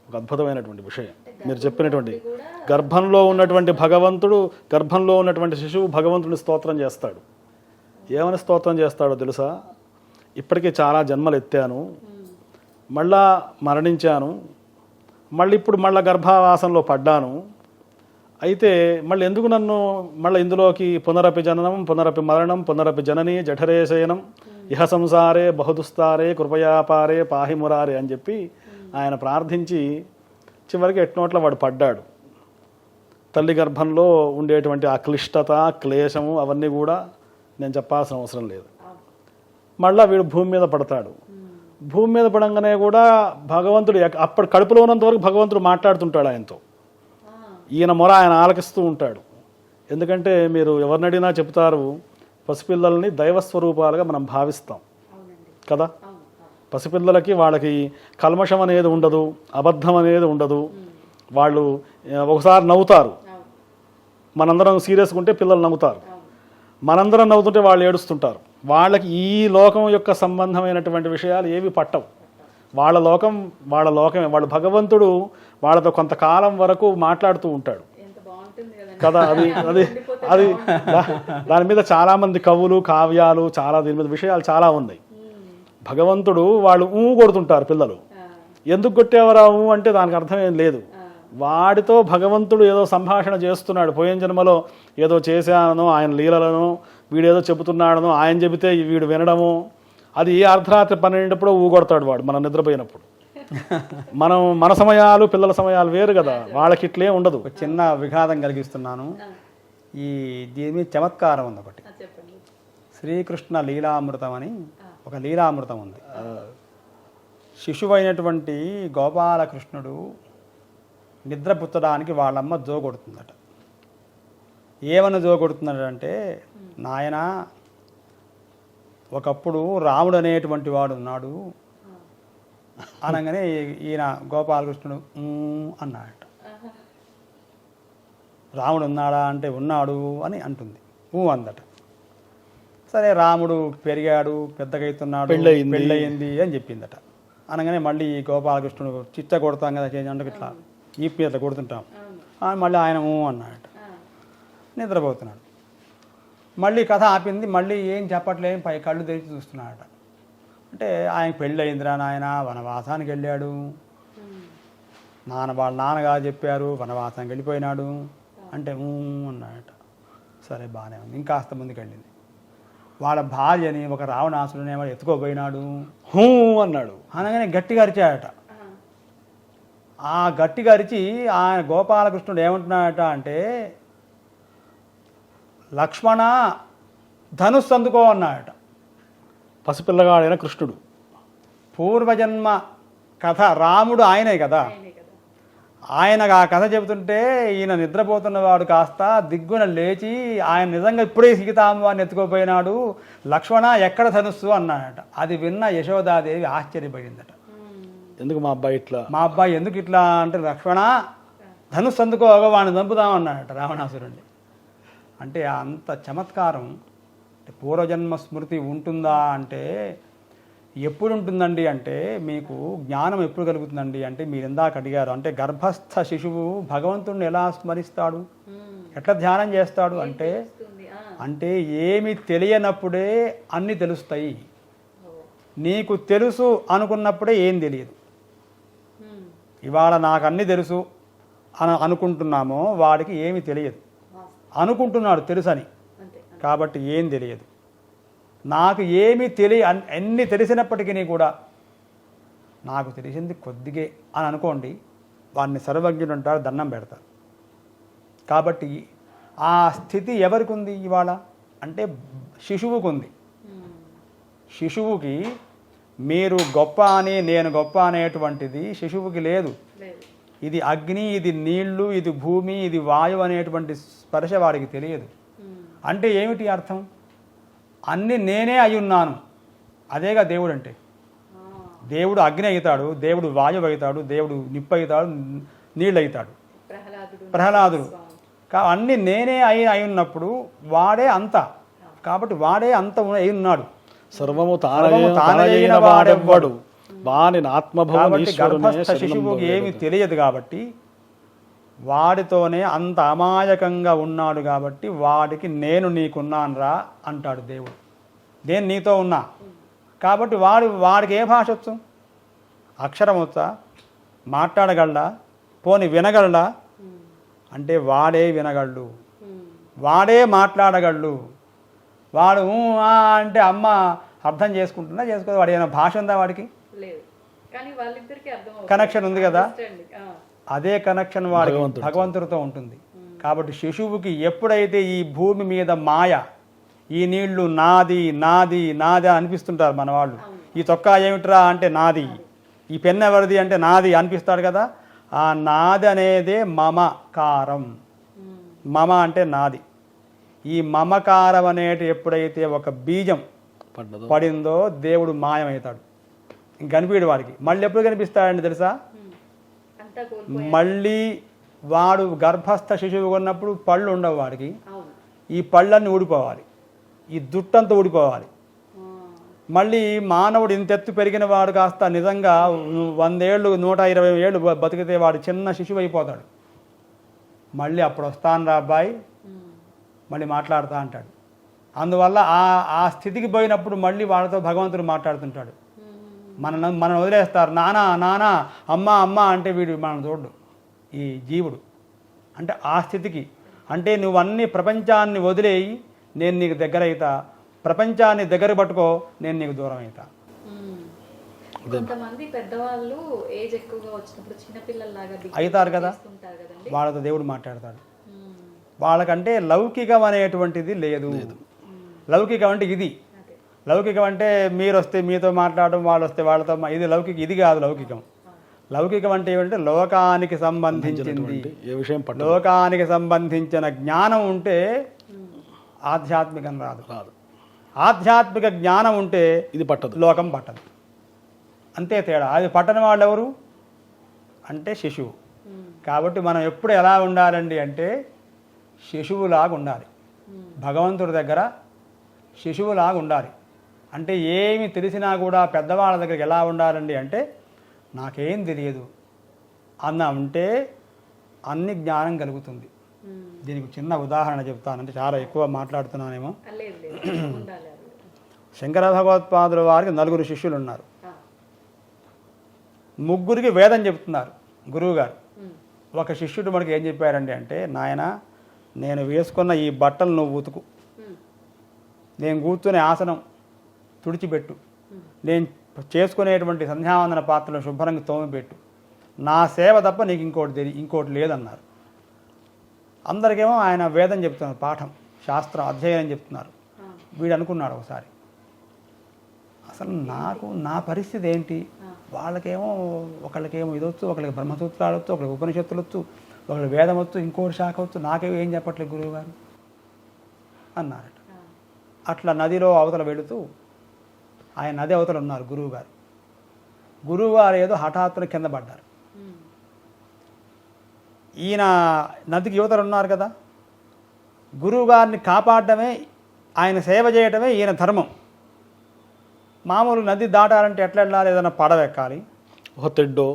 ఒక అద్భుతమైనటువంటి విషయం మీరు చెప్పినటువంటి. గర్భంలో ఉన్నటువంటి భగవంతుడు, గర్భంలో ఉన్నటువంటి శిశువు భగవంతుని స్తోత్రం చేస్తాడు. ఏమని స్తోత్రం చేస్తాడో తెలుసా? ఇప్పటికే చాలా జన్మలు ఎత్తాను, మళ్ళా మరణించాను, మళ్ళీ ఇప్పుడు మళ్ళీ గర్భావాసంలో పడ్డాను. అయితే మళ్ళీ ఎందుకు నన్ను మళ్ళీ ఇందులోకి పునరపి జననం పునరపి మరణం పునరపి జనని జఠరే శయనం ఇహ సంసారే బహుదుస్తారే కృపయాపారే పాహి మురారే అని చెప్పి ఆయన ప్రార్థించి చివరికి ఎట్నోట్ల వాడు పడ్డాడు. తల్లి గర్భంలో ఉండేటువంటి ఆ క్లిష్టత, క్లేశము అవన్నీ కూడా నేను చెప్పాల్సిన అవసరం లేదు. మళ్ళా వీడు భూమి మీద పడతాడు. భూమి మీద పడంగానే కూడా భగవంతుడు అప్పటి కడుపులో ఉన్నంత వరకు భగవంతుడు మాట్లాడుతుంటాడు ఆయనతో. ఈయన మొర ఆయన ఆలకిస్తూ ఉంటాడు. ఎందుకంటే మీరు ఎవరినడినా చెప్తారు, పసిపిల్లల్ని దైవస్వరూపాలుగా మనం భావిస్తాం కదా. పసిపిల్లలకి వాళ్ళకి కల్మషం అనేది ఉండదు, అబద్ధం అనేది ఉండదు. వాళ్ళు ఒకసారి నవ్వుతారు, మనందరం సీరియస్గా ఉంటే పిల్లలు నవ్వుతారు, మనందరం నవ్వుతుంటే వాళ్ళు ఏడుస్తుంటారు. వాళ్ళకి ఈ లోకం యొక్క సంబంధమైనటువంటి విషయాలు ఏవి పట్టవు. వాళ్ళ లోకమే. వాళ్ళు భగవంతుడు వాళ్ళతో కొంతకాలం వరకు మాట్లాడుతూ ఉంటాడు కదా. అది దాని మీద చాలామంది కవులు, కావ్యాలు, చాలా దీని మీద విషయాలు చాలా ఉన్నాయి. భగవంతుడు వాళ్ళు కొడుతుంటారు పిల్లలు. ఎందుకు కొట్టేవరా అంటే దానికి అర్థం ఏం లేదు. వాడితో భగవంతుడు ఏదో సంభాషణ చేస్తున్నాడు. పోయిన జన్మలో ఏదో చేశానో ఆయన లీలలను వీడేదో చెబుతున్నాడనో ఆయన చెబితే వీడు వినడము. అది ఏ అర్ధరాత్రి 12 ఊగొడతాడు వాడు మనం నిద్రపోయినప్పుడు. మన సమయాలు పిల్లల సమయాలు వేరు కదా, వాళ్ళకి ఇట్లే ఉండదు. ఒక చిన్న విఘాతం కలిగిస్తున్నాను. దీని మీద చమత్కారం ఉంది ఒకటి. శ్రీకృష్ణ లీలామృతం అని ఒక లీలామృతం ఉంది. శిశువైనటువంటి గోపాలకృష్ణుడు నిద్రపుచ్చడానికి వాళ్ళమ్మ జోగొడుతుందట. ఏమని జోగొడుతున్నాడంటే, నాయన ఒకప్పుడు రాముడు అనేటువంటి వాడు ఉన్నాడు అనగానే ఈయన గోపాలకృష్ణుడు అన్నాడట. రాముడు ఉన్నాడా అంటే ఉన్నాడు అని అంటుంది, అందట. సరే రాముడు పెరిగాడు, పెద్దగైతున్నాడు, పెళ్ళయింది అని చెప్పిందట. అనగానే మళ్ళీ గోపాలకృష్ణుడు చిచ్చ కొడతాం కదా, అంటే ఇట్లా ఈ పీత కొడుతుంటాం, మళ్ళీ ఆయన అన్నాడట. నిద్రపోతున్నాడు. మళ్ళీ కథ ఆపింది. మళ్ళీ ఏం చెప్పట్లేదు, పై కళ్ళు తెరిచి చూస్తున్నాడట. అంటే ఆయన పెళ్ళి అయిందిరా నాయన, వనవాసానికి వెళ్ళాడు, వాళ్ళ నాన్నగారు చెప్పారు, వనవాసానికి వెళ్ళిపోయినాడు అంటే అన్నాడట. సరే బాగానే ఉంది. ఇంకాస్త ముందుకు వెళ్ళింది. వాళ్ళ భార్యని ఒక రావణాసురుని ఎత్తుకోపోయినాడు అన్నాడు. అనగానే గట్టిగా అరిచాడట. ఆ గట్టిగా అరిచి ఆయన గోపాలకృష్ణుడు ఏమంటున్నాడట అంటే, లక్ష్మణ ధనుస్సు అందుకో అన్నాడట. పసిపిల్లగాడైన కృష్ణుడు పూర్వజన్మ కథ, రాముడు ఆయనే కదా. ఆయన ఆ కథ చెబుతుంటే ఈయన నిద్రపోతున్నవాడు కాస్త దిగ్గున లేచి, ఆయన నిజంగా ఇప్పుడే సీతామ్మవారిని ఎత్తుకోపోయినాడు, లక్ష్మణ ఎక్కడ ధనుస్సు అన్నాడట. అది విన్న యశోదాదేవి ఆశ్చర్యపడిందట. ఎందుకు మా అబ్బాయి ఎందుకు ఇట్లా అంటే, లక్ష్మణ ధనుస్సు అందుకో వాడిని చంపుదామన్నాడట రావణాసురుణ్ణి. అంటే అంత చమత్కారం. పూర్వజన్మ స్మృతి ఉంటుందా అంటే ఎప్పుడు ఉంటుందండి అంటే మీకు జ్ఞానం ఎప్పుడు కలుగుతుందండి అంటే మీరు ఇందాక అడిగారు. అంటే గర్భస్థ శిశువు భగవంతుడిని ఎలా స్మరిస్తాడు, ఎట్లా ధ్యానం చేస్తాడు అంటే అంటే ఏమి తెలియనప్పుడే అన్నీ తెలుస్తాయి. నీకు తెలుసు అనుకున్నప్పుడే ఏం తెలియదు. ఇవాళ నాకు అన్నీ తెలుసు అని అనుకుంటున్నామో వాడికి ఏమి తెలియదు. అనుకుంటున్నాడు తెలుసని, కాబట్టి ఏం తెలియదు. నాకు ఏమీ అన్నీ తెలిసినప్పటికీ కూడా నాకు తెలిసింది కొద్దిగే అని అనుకోండి, వాడిని సర్వజ్ఞుడు అంటారు, దండం పెడతారు. కాబట్టి ఆ స్థితి ఎవరికి ఉంది ఇవాళ అంటే శిశువుకు ఉంది. శిశువుకి మీరు గొప్ప అని నేను గొప్ప అనేటువంటిది శిశువుకి లేదు. ఇది అగ్ని, ఇది నీళ్లు, ఇది భూమి, ఇది వాయువు అనేటువంటి స్పర్శ వాడికి తెలియదు. అంటే ఏమిటి అర్థం? అన్నీ నేనే అయి ఉన్నాను. అదేగా దేవుడు అంటే. దేవుడు అగ్ని అవుతాడు, దేవుడు వాయువు అవుతాడు, దేవుడు నిప్పు అవుతాడు, నీళ్ళు అవుతాడు. ప్రహ్లాదుడు అన్నీ నేనే అయి ఉన్నప్పుడు వాడే అంత. కాబట్టి వాడే అంత అయి ఉన్నాడు. సర్వము తానైన వాడెవ్వడు వాని గర్భస్థ శిశువుకి ఏమి తెలియదు కాబట్టి వాడితోనే అంత అమాయకంగా ఉన్నాడు. కాబట్టి వాడికి నేను నీకున్నాను రా అంటాడు దేవుడు. నేను నీతో ఉన్నా కాబట్టి వాడికి ఏ భాష వచ్చు? అక్షరం వచ్చా? మాట్లాడగలడా? పోని వినగలడా? అంటే వాడే వినగలడు, వాడే మాట్లాడగలడు. వాడు అంటే అమ్మ అర్థం చేసుకుంటున్నా చేసుకో, వాడు ఏమైనా భాష ఉందా వాడికి? కనెక్షన్ ఉంది కదా. అదే కనెక్షన్ వాడికి భగవంతుడితో ఉంటుంది. కాబట్టి శిశువుకి ఎప్పుడైతే ఈ భూమి మీద మాయ, ఈ నీళ్లు నాది నాది నాది అనిపిస్తుంటారు మన వాళ్ళు. ఈ చొక్కా ఏమిట్రా అంటే నాది, ఈ పెన్ ఎవరిది అంటే నాది అనిపిస్తాడు కదా. ఆ నాది అనేదే మమకారం. మమ అంటే నాది. ఈ మమకారం అనేటి ఎప్పుడైతే ఒక బీజం పడిందో దేవుడు మాయమవుతాడు, కనిపించడు వాడికి. మళ్ళీ ఎప్పుడు కనిపిస్తాడండి తెలుసా? మళ్ళీ వాడు గర్భస్థ శిశువు ఉన్నప్పుడు పళ్ళు ఉండవు వాడికి. ఈ పళ్ళన్నీ ఊడిపోవాలి, ఈ జుట్టంతా ఊడిపోవాలి. మళ్ళీ మానవుడు ఇంతెత్తు పెరిగిన వాడు కాస్త నిజంగా 100 ఏళ్ళు 120 ఏళ్ళు బతికితే వాడు చిన్న శిశువు అయిపోతాడు. మళ్ళీ అప్పుడు వస్తాను రా అబ్బాయి, మళ్ళీ మాట్లాడుతా అంటాడు. అందువల్ల ఆ స్థితికి పోయినప్పుడు మళ్ళీ వాళ్ళతో భగవంతుడు మాట్లాడుతుంటాడు. మనం వదిలేస్తారు. నానా నానా అమ్మ అమ్మ అంటే వీడు మనం చూడు ఈ జీవుడు. అంటే ఆ స్థితికి అంటే నువ్వన్నీ ప్రపంచాన్ని వదిలేయి నేను నీకు దగ్గర అవుతా, ప్రపంచాన్ని దగ్గర పట్టుకో నేను నీకు దూరం అవుతా. కొంతమంది పెద్దవాళ్ళు ఏజ్ ఎక్కువగా వచ్చినప్పుడు చిన్నపిల్లల్లాగా అవుతారు కదా, వాళ్ళతో దేవుడు మాట్లాడతాడు. వాళ్ళకంటే లౌకికం అనేటువంటిది లేదు. లౌకికం అంటే ఇది. లౌకికం అంటే మీరు వస్తే మీతో మాట్లాడడం, వాళ్ళు వస్తే వాళ్ళతో, ఇది లౌకిక. ఇది కాదు లౌకికం. లౌకికం అంటే ఏమంటే లోకానికి సంబంధించింది, లోకానికి సంబంధించిన జ్ఞానం ఉంటే ఆధ్యాత్మికం రాదు. ఆధ్యాత్మిక జ్ఞానం ఉంటే ఇది పట్టదు, లోకం పట్టదు. అంతే తేడా. అది పట్టని వాళ్ళు ఎవరు అంటే శిశువు. కాబట్టి మనం ఎప్పుడు ఎలా ఉండాలండి అంటే శిశువులాగా ఉండాలి. భగవంతుడి దగ్గర శిశువులాగా ఉండాలి. అంటే ఏమి తెలిసినా కూడా పెద్దవాళ్ళ దగ్గరికి ఎలా ఉండాలండి అంటే నాకేం తెలియదు అన్న ఉంటే అన్ని జ్ఞానం కలుగుతుంది. దీనికి చిన్న ఉదాహరణ చెప్తాను, అంటే చాలా ఎక్కువ మాట్లాడుతున్నానేమో. శంకర భగవత్పాదుల వారికి 4 శిష్యులు ఉన్నారు. 3 వేదం చెప్తున్నారు గురువుగారు. ఒక శిష్యుడు మనకి ఏం చెప్పారండి అంటే నాయన నేను వేసుకున్న ఈ బట్టలు నువ్వు ఉతుకు, నేను కూర్చునే ఆసనం తుడిచిపెట్టు, నేను చేసుకునేటువంటి సంధ్యావందన పాత్రలను శుభ్రంగా తోమిపెట్టు, నా సేవ తప్ప నీకు ఇంకోటి లేదన్నారు. అందరికేమో ఆయన వేదం చెప్తున్నారు, పాఠం శాస్త్రం అధ్యయనం చెప్తున్నారు. వీడు అనుకున్నాడు ఒకసారి అసలు నా పరిస్థితి ఏంటి? వాళ్ళకేమో ఒకళ్ళకేమో ఇదొచ్చు, ఒకళ్ళకి బ్రహ్మసూత్రాలు వచ్చు, ఒకళ్ళకి ఉపనిషత్తులు వచ్చు, ఒకళ్ళకి వేదం వచ్చు, ఇంకోటి శాఖ వచ్చు, నాకేమో ఏం చెప్పట్లేదు గురువుగారు అన్నారట. అట్లా నదిలో అవతల వెళుతూ ఆయన నది అవతల ఉన్నారు గురువుగారు. గురువుగారు ఏదో హఠాత్తున కింద పడ్డారు. ఈయన నదికి యువతలు ఉన్నారు కదా, గురువుగారిని కాపాడటమే, ఆయన సేవ చేయటమే ఈయన ధర్మం. మామూలు నది దాటాలంటే ఎట్లా వెళ్ళాలి? ఏదైనా పడవ ఎక్కాలి,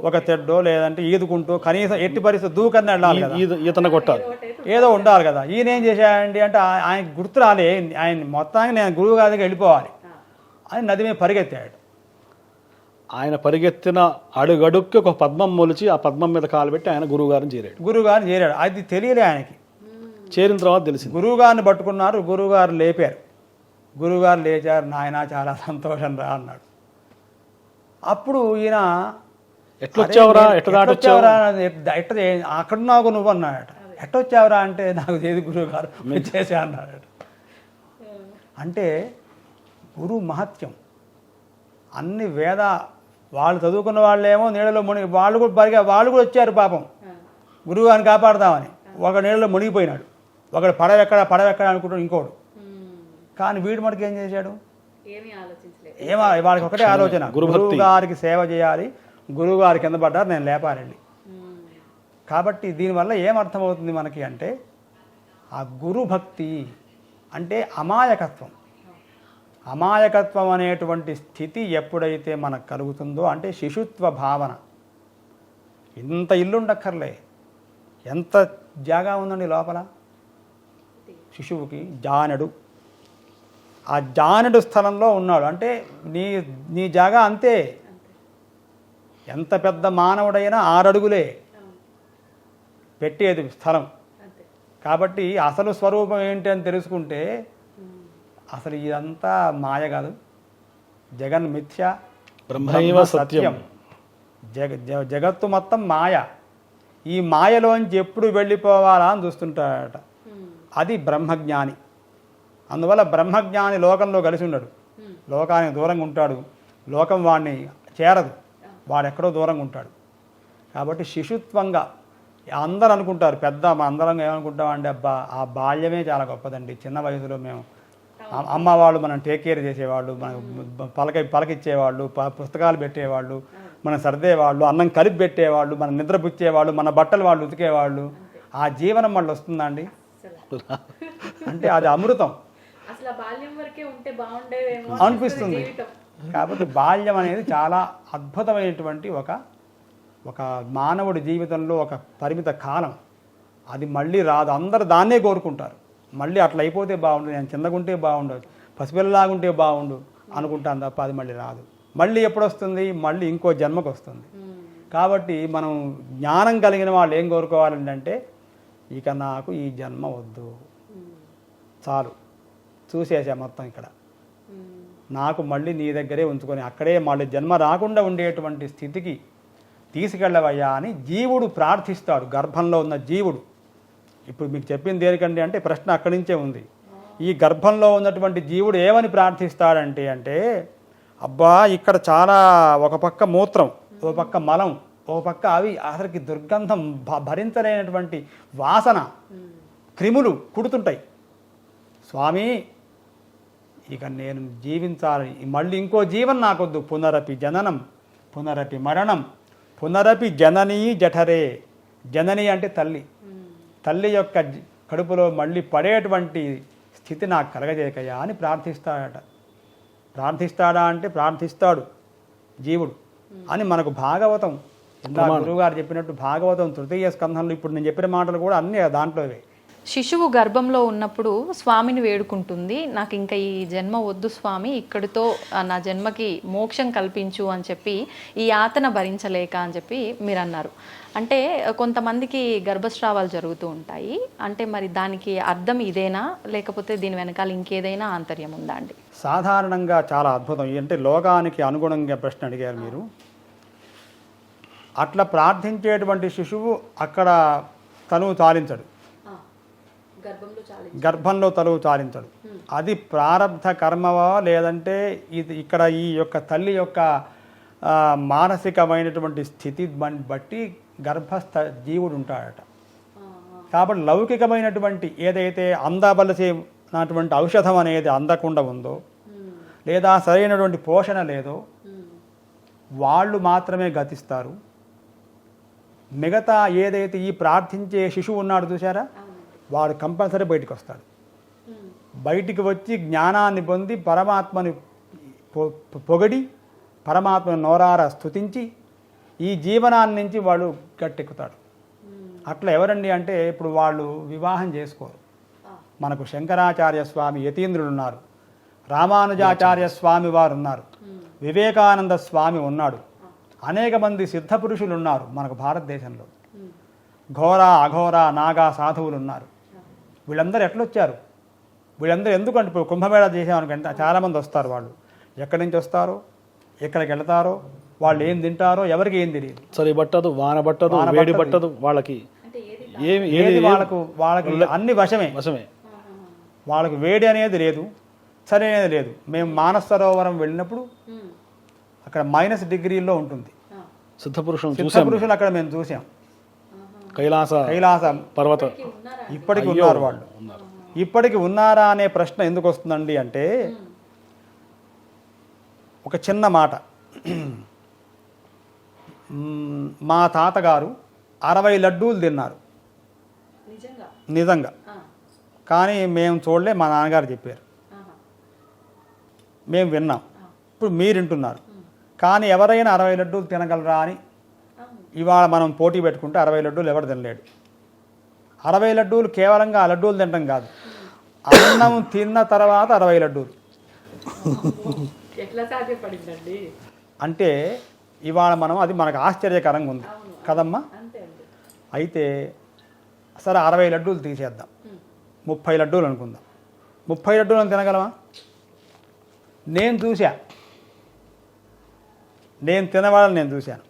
ఒక తెడ్డో లేదంటే ఈదుకుంటూ కనీసం ఎట్టి పరిస్థితి దూకన్నా వెళ్ళాలి కదా, ఈతన కొట్టాలి, ఏదో ఉండాలి కదా. ఈయన ఏం చేశాడండి అంటే ఆయన గుర్తు రాలే, ఆయన మొత్తానికి నేను గురువు గారి దగ్గర వెళ్ళిపోవాలి అని నది మీద పరిగెత్తాడు. ఆయన పరిగెత్తిన అడుగడుక్కి ఒక పద్మం మొలిచి ఆ పద్మం మీద కాలు పెట్టి ఆయన గురువుగారిని చేరాడు. అది తెలియలే ఆయనకి. చేరిన తర్వాత తెలిసింది. గురువుగారిని పట్టుకున్నారు, గురువుగారు లేపారు. గురువుగారు లేచారు, నాయన చాలా సంతోషం రా అన్నాడు. అప్పుడు ఈయన ఎట్లొచ్చావురా, ఎట్లొచ్చావురా, అక్కడున్నావు నువ్వు అన్నాడట. ఎట్టొచ్చావురా అంటే నాకు చేది గురువుగారు చేసా అన్నాడట. అంటే గురువు మహత్యం. అన్ని వాళ్ళు చదువుకున్న వాళ్ళేమో నీళ్ళలో మునిగి వాళ్ళు కూడా వచ్చారు పాపం గురువుగారిని కాపాడదామని. ఒక నీళ్ళలో మునిగిపోయినాడు, ఒకడు పడవెక్కడ అనుకుంటాడు ఇంకోడు. కానీ వీడు మనకి ఏం చేశాడు? వాళ్ళకి ఒకటే ఆలోచన, గురువు గారికి సేవ చేయాలి, గురువు గారి కింద పడ్డారు, నేను లేపాలండి. కాబట్టి దీనివల్ల ఏమర్థమవుతుంది మనకి అంటే, ఆ గురు భక్తి అంటే అమాయకత్వం అనేటువంటి స్థితి ఎప్పుడైతే మనకు కలుగుతుందో, అంటే శిశుత్వ భావన. ఇంత ఇల్లు ఉండక్కర్లే, ఎంత జాగా ఉందండి లోపల శిశువుకి. జానడు, ఆ జానడు స్థలంలో ఉన్నాడు అంటే నీ జాగా అంతే. ఎంత పెద్ద మానవుడైనా 6 అడుగులే పెట్టేది స్థలం. కాబట్టి అసలు స్వరూపం ఏంటి అని తెలుసుకుంటే అసలు ఇదంతా మాయ కాదు, జగన్ మిథ్య బ్రహ్మైవ సత్యం. జగత్తు మొత్తం మాయ. ఈ మాయలోంచి ఎప్పుడు వెళ్ళిపోవాలా అని చూస్తుంటాడట. అది బ్రహ్మజ్ఞాని. అందువల్ల బ్రహ్మజ్ఞాని లోకంలో కలిసి ఉండడు, లోకానికి దూరంగా ఉంటాడు, లోకం వాడిని చేరదు, వాడెక్కడో దూరంగా ఉంటాడు. కాబట్టి శిశుత్వంగా అందరూ అనుకుంటారు, అందరం ఏమనుకుంటామంటే, అబ్బా ఆ బాల్యమే చాలా గొప్పదండి. చిన్న వయసులో మేము అమ్మ వాళ్ళు మనం టేక్ కేర్ చేసేవాళ్ళు, మనకు పలకిచ్చేవాళ్ళు, పుస్తకాలు పెట్టేవాళ్ళు, మనం సర్దేవాళ్ళు, అన్నం కలిపి పెట్టేవాళ్ళు, మనం నిద్రపుచ్చేవాళ్ళు, మన బట్టలు వాళ్ళు ఉతికేవాళ్ళు. ఆ జీవనం మళ్ళీ వస్తుందండి అంటే అది అమృతం అనిపిస్తుంది. కాబట్టి బాల్యం అనేది చాలా అద్భుతమైనటువంటి ఒక మానవుడి జీవితంలో ఒక పరిమిత కాలం. అది మళ్ళీ రాదు. అందరూ దాన్నే కోరుకుంటారు. మళ్ళీ అట్లా అయిపోతే బాగుండు, నేను చిన్నగుంటే బాగుండు, పసిపిల్లలాగుంటే బాగుండు అనుకుంటాను తప్ప అది మళ్ళీ రాదు. మళ్ళీ ఎప్పుడు వస్తుంది? మళ్ళీ ఇంకో జన్మకు వస్తుంది. కాబట్టి మనం జ్ఞానం కలిగిన వాళ్ళు ఏం కోరుకోవాలంటే, ఇక నాకు ఈ జన్మ వద్దు, చాలు, చూసేసా మొత్తం, ఇక్కడ నాకు మళ్ళీ నీ దగ్గరే ఉంచుకొని అక్కడే మళ్ళీ జన్మ రాకుండా ఉండేటువంటి స్థితికి తీసుకెళ్ళవయ్యా అని జీవుడు ప్రార్థిస్తాడు. గర్భంలో ఉన్న జీవుడు. ఇప్పుడు మీకు చెప్పింది దేనికండి అంటే ప్రశ్న అక్కడి నుంచే ఉంది. ఈ గర్భంలో ఉన్నటువంటి జీవుడు ఏమని ప్రార్థిస్తాడంటే అబ్బా ఇక్కడ చాలా, ఒక పక్క మూత్రం, ఒక పక్క మలం, ఒక పక్క అవి అసలుకి దుర్గంధం, భరించలేనటువంటి వాసన, క్రిములు కుడుతుంటాయి. స్వామి ఇక నేను జీవించాలి, మళ్ళీ ఇంకో జీవనం నాకొద్దు. పునరపి జననం పునరపి మరణం పునరపి జననీ జఠరే. జనని అంటే తల్లి, తల్లి యొక్క కడుపులో మళ్ళీ పడేటువంటి స్థితి నాకు కలగజేకయ్యా అని ప్రార్థిస్తాడట. ప్రార్థిస్తాడా అంటే ప్రార్థిస్తాడు జీవుడు అని మనకు భాగవతం, ఇందాక గురువుగారు చెప్పినట్టు భాగవతం 3వ స్కంధంలో ఇప్పుడు నేను చెప్పిన మాటలు కూడా అన్నీ దాంట్లోవే. శిశువు గర్భంలో ఉన్నప్పుడు స్వామిని వేడుకుంటుంది, నాకు ఇంకా ఈ జన్మ వద్దు స్వామి, ఇక్కడితో నా జన్మకి మోక్షం కల్పించు అని చెప్పి, ఈ యాతన భరించలేక అని చెప్పి మీరు అన్నారు. అంటే కొంతమందికి గర్భస్రావాలు జరుగుతూ ఉంటాయి. అంటే మరి దానికి అర్థం ఇదేనా, లేకపోతే దీని వెనకాల ఇంకేదైనా ఆంతర్యం ఉందా అండి? సాధారణంగా చాలా అద్భుతం. అంటే లోకానికి అనుగుణంగా ప్రశ్న అడిగారు మీరు. అట్లా ప్రార్థించేటువంటి శిశువు అక్కడ తనువు చాలించడు, గర్భంలో తనువు చాలించడు. అది ప్రారబ్ధ కర్మవా లేదంటే ఇది ఇక్కడ ఈ యొక్క తల్లి యొక్క మానసికమైనటువంటి స్థితి బట్టి జీవుడు ఉంటాడట. కాబట్టి లౌకికమైనటువంటి ఏదైతే అందవలసినటువంటి ఔషధం అనేది అందకుండా ఉందో, లేదా సరైనటువంటి పోషణ లేదో, వాళ్ళు మాత్రమే గతిస్తారు. మిగతా ఏదైతే ఈ ప్రార్థించే శిశువు ఉన్నాడు చూసారా, వాడు కంపల్సరీ బయటికి వస్తాడు. బయటికి వచ్చి జ్ఞానాన్ని పొంది పరమాత్మని పొగడి పరమాత్మను నోరారా స్తుతించి ఈ జీవనాన్ని నుంచి వాడు గట్టెక్కుతాడు. అట్లా ఎవరండి అంటే ఇప్పుడు వాళ్ళు వివాహం చేసుకోరు. మనకు శంకరాచార్య స్వామి యతీంద్రులు ఉన్నారు, రామానుజాచార్య స్వామి వారు ఉన్నారు, వివేకానంద స్వామి ఉన్నాడు, అనేక మంది సిద్ధ పురుషులు ఉన్నారు మనకు భారతదేశంలో. ఘోర అఘోర నాగా సాధువులు ఉన్నారు. వీళ్ళందరూ ఎట్లొచ్చారు? వీళ్ళందరూ ఎందుకంటే ఇప్పుడు కుంభమేళా చేసామనుకంటే చాలామంది వస్తారు. వాళ్ళు ఎక్కడి నుంచి వస్తారో, ఎక్కడికి వెళ్తారో, వాళ్ళు ఏం తింటారో ఎవరికి ఏం తెలియదు. సరే పట్టదు, వాన పట్టదు, వేడి పట్టదు, వాళ్ళకి ఏది వాళ్ళకి అన్ని వశమే. వాళ్ళకి వేడి అనేది లేదు, చలి అనేది లేదు. మేము మానస సరోవరం వెళ్ళినప్పుడు అక్కడ -డిగ్రీల్లో ఉంటుంది. సిద్ధ పురుషులు అక్కడ మేము చూసాం. కైలాస పర్వత ఇప్పటికి ఉన్నారు వాళ్ళు. ఇప్పటికి ఉన్నారా అనే ప్రశ్న ఎందుకు వస్తుందండి అంటే ఒక చిన్న మాట. మా తాతగారు 60 లడ్డూలు తిన్నారు నిజంగా. కానీ మేము చూడలే, మా నాన్నగారు చెప్పారు, మేము విన్నాం. ఇప్పుడు మీరు వింటున్నారు. కానీ ఎవరైనా 60 లడ్డూలు తినగలరా అని ఇవాళ మనం పోటీ పెట్టుకుంటే 60 లడ్డూలు ఎవరు తినలేడు. 60 లడ్డూలు కేవలంగా ఆ లడ్డూలు తినడం కాదు, అన్నం తిన్న తర్వాత 60 లడ్డూలు. ఎట్లా సాధ్యపడిందండి అంటే ఇవాళ మనం అది మనకు ఆశ్చర్యకరంగా ఉంది కదమ్మా. అయితే సరే 60 లడ్డూలు తీసేద్దాం, 30 లడ్డూలు అనుకుందాం. 30 లడ్డూలను తినగలమా? నేను చూసా, నేను తినవాళ్ళని నేను చూశాను.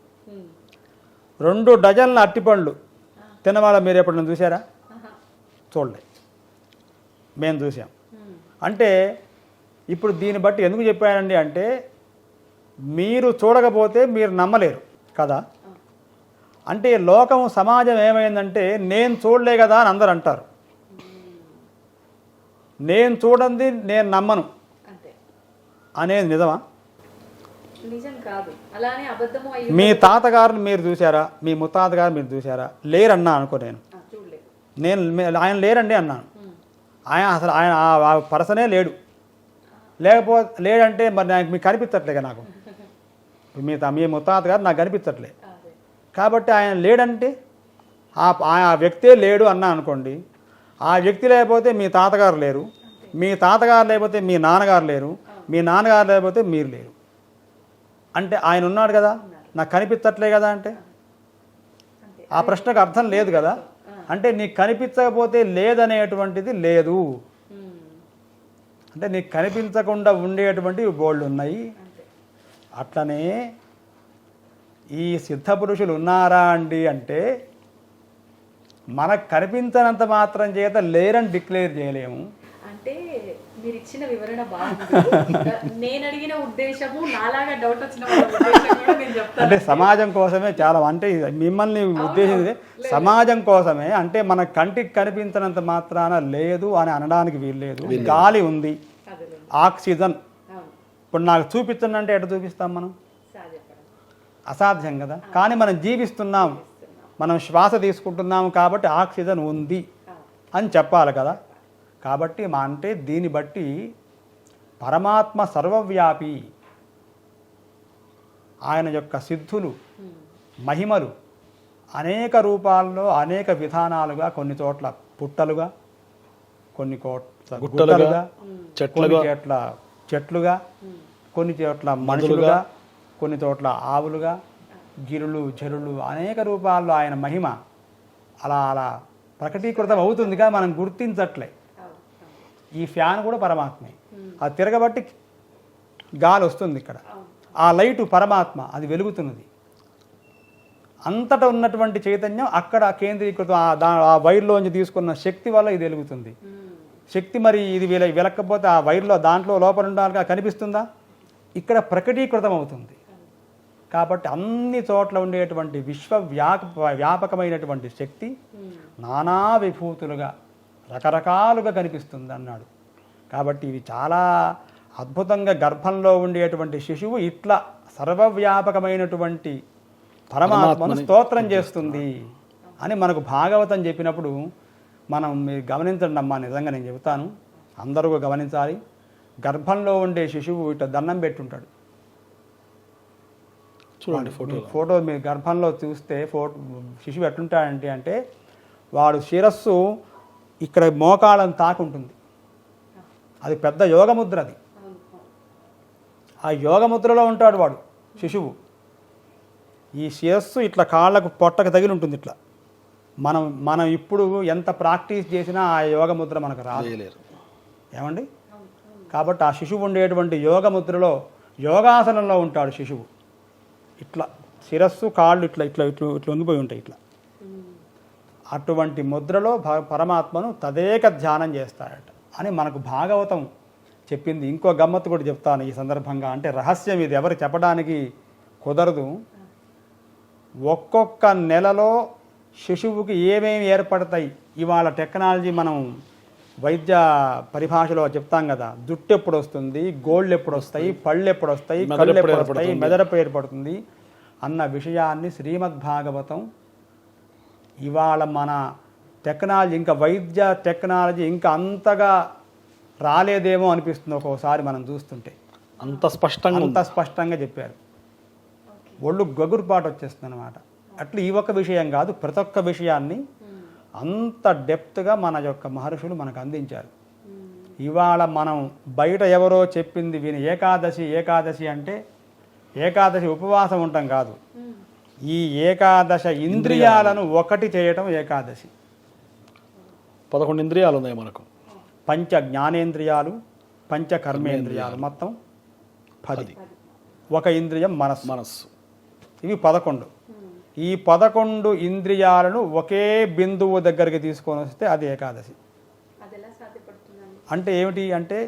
2 డజన్ల అట్టిపండ్లు తినవాళ్ళ మీరు ఎప్పుడైనా చూసారా? చూడలే, మేము చూసాం. అంటే ఇప్పుడు దీన్ని బట్టి ఎందుకు చెప్పానండి అంటే మీరు చూడకపోతే మీరు నమ్మలేరు కదా. అంటే లోకం సమాజం ఏమైందంటే నేను చూడలే కదా అని అందరు అంటారు. నేను చూడండి నేను నమ్మను అనేది నిజమా? మీ తాతగారిని మీరు చూసారా? మీ ముత్తాతగారు మీరు చూసారా? లేరన్నా అనుకో, నేను ఆయన లేరండి అన్నాను. ఆయన ఆ పర్సనే లేడు. లేడంటే మరి నాకు మీకు కనిపించట్లేగా. నాకు మీ ముత్తాత గారు నాకు కనిపించట్లే. కాబట్టి ఆయన లేడంటే ఆ వ్యక్తే లేడు అన్నా అనుకోండి. ఆ వ్యక్తి లేకపోతే మీ తాతగారు లేరు, మీ తాతగారు లేకపోతే మీ నాన్నగారు లేరు, మీ నాన్నగారు లేకపోతే మీరు లేరు. అంటే ఆయన ఉన్నాడు కదా, నాకు కనిపించట్లే కదా. అంటే ఆ ప్రశ్నకు అర్థం లేదు కదా. అంటే నీకు కనిపించకపోతే లేదనేటువంటిది లేదు. అంటే నీకు కనిపించకుండా ఉండేటువంటివి బోల్డ్ ఉన్నాయి. అట్లనే ఈ సిద్ధ పురుషులు ఉన్నారా అండి అంటే మనకు కనిపించనంత మాత్రం చేత లేరని డిక్లేర్ చేయలేము. అంటే మీరు ఇచ్చిన వివరణ బాగుంది. నేను అడిగిన ఉద్దేశము నాలాగా డౌట్ వచ్చిన నేను చెప్తాను. అంటే సమాజం కోసమే చాలా, అంటే మిమ్మల్ని ఉద్దేశించి సమాజం కోసమే. అంటే మన కంటికి కనిపించినంత మాత్రాన లేదు అని అనడానికి వీల్లేదు. గాలి ఉంది, ఆక్సిజన్. ఇప్పుడు నాకు చూపించండి అంటే ఎట్లా చూపిస్తాం మనం? అసాధ్యం కదా. కానీ మనం జీవిస్తున్నాం, మనం శ్వాస తీసుకుంటున్నాము కాబట్టి ఆక్సిజన్ ఉంది అని చెప్పాలి కదా. కాబట్టి అంటే దీన్ని బట్టి పరమాత్మ సర్వవ్యాపి, ఆయన యొక్క సిద్ధులు మహిమలు అనేక రూపాల్లో అనేక విధానాలుగా, కొన్ని చోట్ల పుట్టలుగా, కొన్ని చోట్ల గుట్టలుగా, కొన్ని చోట్ల చెట్లుగా, కొన్ని చోట్ల మనుషులుగా, కొన్ని చోట్ల ఆవులుగా, గిరులు జరులు అనేక రూపాల్లో ఆయన మహిమ అలా అలా ప్రకటీకృతం అవుతుందిగా, మనం గుర్తించట్లే. ఈ ఫ్యాన్ కూడా పరమాత్మే, అది తిరగబట్టి గాలి వస్తుంది ఇక్కడ. ఆ లైటు పరమాత్మ, అది వెలుగుతున్నది. అంతటా ఉన్నటువంటి చైతన్యం అక్కడ కేంద్రీకృతం. ఆ వైర్లోంచి తీసుకున్న శక్తి వల్ల ఇది వెలుగుతుంది. శక్తి మరి ఇది వెలక్కపోతే ఆ వైర్లో దాంట్లో లోపల ఉండాలిగా, కనిపిస్తుందా? ఇక్కడ ప్రకటీకృతం అవుతుంది. కాబట్టి అన్ని చోట్ల ఉండేటువంటి వ్యాపకమైనటువంటి శక్తి నానా విభూతులుగా రకరకాలుగా కనిపిస్తుంది అన్నాడు. కాబట్టి ఇవి చాలా అద్భుతంగా గర్భంలో ఉండేటువంటి శిశువు ఇట్లా సర్వవ్యాపకమైనటువంటి పరమాత్మను స్తోత్రం చేస్తుంది అని మనకు భాగవతం చెప్పినప్పుడు మనం మీరు గమనించండి అమ్మా, నిజంగా నేను చెబుతాను, అందరూ గమనించాలి. గర్భంలో ఉండే శిశువు ఇట్లా దండం పెట్టుంటాడు. చూడండి ఫోటో మీరు గర్భంలో చూస్తే శిశువు ఎట్లుంటాడంటే అంటే వాడు శిరస్సు ఇక్కడ మోకాళ్ళను తాకుంటుంది. అది పెద్ద యోగముద్ర. అది ఆ యోగముద్రలో ఉంటాడు వాడు శిశువు. ఈ శిరస్సు ఇట్లా కాళ్ళకు పొట్టకు తగిలి ఉంటుంది ఇట్లా. మనం ఇప్పుడు ఎంత ప్రాక్టీస్ చేసినా ఆ యోగముద్ర మనకు రాదు ఏమండి. కాబట్టి ఆ శిశువు ఉండేటువంటి యోగముద్రలో యోగాసనంలో ఉంటాడు శిశువు. ఇట్లా శిరస్సు కాళ్ళు ఇట్లా ఇట్లా ఇట్లా ఇట్లా వంగిపోయి ఉంటాయి ఇట్లా. అటువంటి ముద్రలో పరమాత్మను తదేక ధ్యానం చేస్తాడట అని మనకు భాగవతం చెప్పింది. ఇంకో గమ్మత్తు కూడా చెప్తాను ఈ సందర్భంగా. అంటే రహస్యం ఇది, ఎవరు చెప్పడానికి కుదరదు. ఒక్కొక్క నెలలో శిశువుకి ఏమేమి ఏర్పడతాయి, ఇవాళ టెక్నాలజీ మనం వైద్య పరిభాషలో చెప్తాం కదా, జుట్టు ఎప్పుడు వస్తుంది, గోళ్ళు ఎప్పుడు వస్తాయి, పళ్ళు ఎప్పుడు వస్తాయి, కళ్ళు ఎప్పుడు వస్తాయి, మెదడుపు ఏర్పడుతుంది అన్న విషయాన్ని శ్రీమద్భాగవతం ఇవాళ మన టెక్నాలజీ, ఇంకా వైద్య టెక్నాలజీ ఇంకా అంతగా రాలేదేమో అనిపిస్తుంది ఒక్కోసారి మనం చూస్తుంటే. అంత స్పష్టంగా చెప్పారు. ఒళ్ళు గగురుపాటు వచ్చేస్తుంది అనమాట. అట్లా ఈ ఒక్క విషయం కాదు, ప్రతి ఒక్క విషయాన్ని అంత డెప్త్గా మన యొక్క మహర్షులు మనకు అందించారు. ఇవాళ మనం బయట ఎవరో చెప్పింది విని ఏకాదశి అంటే ఏకాదశి ఉపవాసం ఉండటం కాదు, ఈ ఏకాదశ ఇంద్రియాలను ఒకటి చేయటం ఏకాదశి. 11 ఇంద్రియాలు ఉన్నాయి మనకు. పంచ జ్ఞానేంద్రియాలు, పంచ కర్మేంద్రియాలు, మొత్తం 10. ఒక ఇంద్రియం మనస్సు. ఇవి 11. ఈ 11 ఇంద్రియాలను ఒకే బిందువు దగ్గరికి తీసుకొని వస్తే అది ఏకాదశి. అంటే ఏమిటి అంటే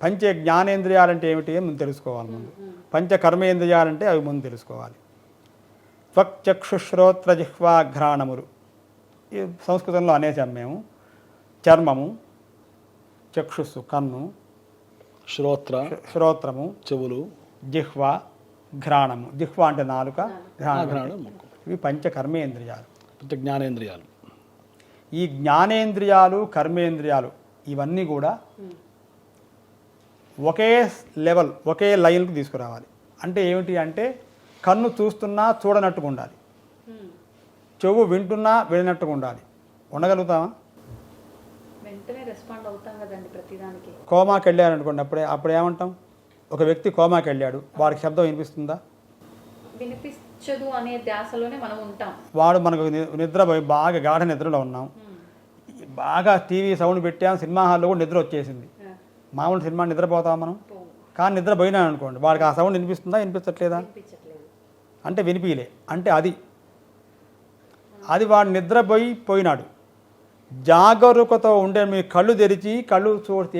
పంచ జ్ఞానేంద్రియాలంటే ఏమిటి ముందు తెలుసుకోవాలి. ముందు పంచ కర్మేంద్రియాలంటే అవి ముందు తెలుసుకోవాలి. త్వక్ చక్షుశ్రోత్ర జిహ్వాఘ్రాణములు ఈ సంస్కృతంలో అనేసాం మేము. చర్మము, చక్షుస్సు కన్ను, శ్రోత్రము చెవులు, జిహ్వ ఘ్రాణము. జిహ్వ అంటే నాలుక, ఘ్రాణం ఇవి పంచ కర్మేంద్రియాలు, పంచ జ్ఞానేంద్రియాలు. ఈ జ్ఞానేంద్రియాలు, కర్మేంద్రియాలు ఇవన్నీ కూడా ఒకే లెవెల్, ఒకే లైన్కి తీసుకురావాలి. అంటే ఏమిటి అంటే కన్ను చూస్తున్నా చూడనట్టుగా ఉండాలి, చెవు వింటున్నా వినట్టుగా ఉండాలి. ఉండగలుగుతామా? వెంటనే రెస్పాండ్ అవుతాం కదండి ప్రతిదానికి. కోమాకి వెళ్ళారు అనుకోండి, అప్పుడు ఏమంటాం? ఒక వ్యక్తి కోమాకి వెళ్ళాడు, వాడికి శబ్దం వినిపిస్తుందా? వినిపించదు అనే ధ్యాసలోనే మనం ఉంటాం. వాడు మనకు నిద్రపోయి బాగా గాఢ నిద్రలో ఉన్నాం, బాగా టీవీ సౌండ్ పెట్టాం, సినిమా హాల్లో కూడా నిద్ర వచ్చేసింది. మామూలు సినిమా నిద్రపోతాం మనం, కానీ నిద్ర పోయినా అనుకోండి, వాడికి ఆ సౌండ్ వినిపిస్తుందా, వినిపించట్లేదా? అంటే వినిపించలే. అంటే అది వాడు నిద్రపోయినాడు. జాగరూకతో ఉండే మీ కళ్ళు తెరిచి కళ్ళు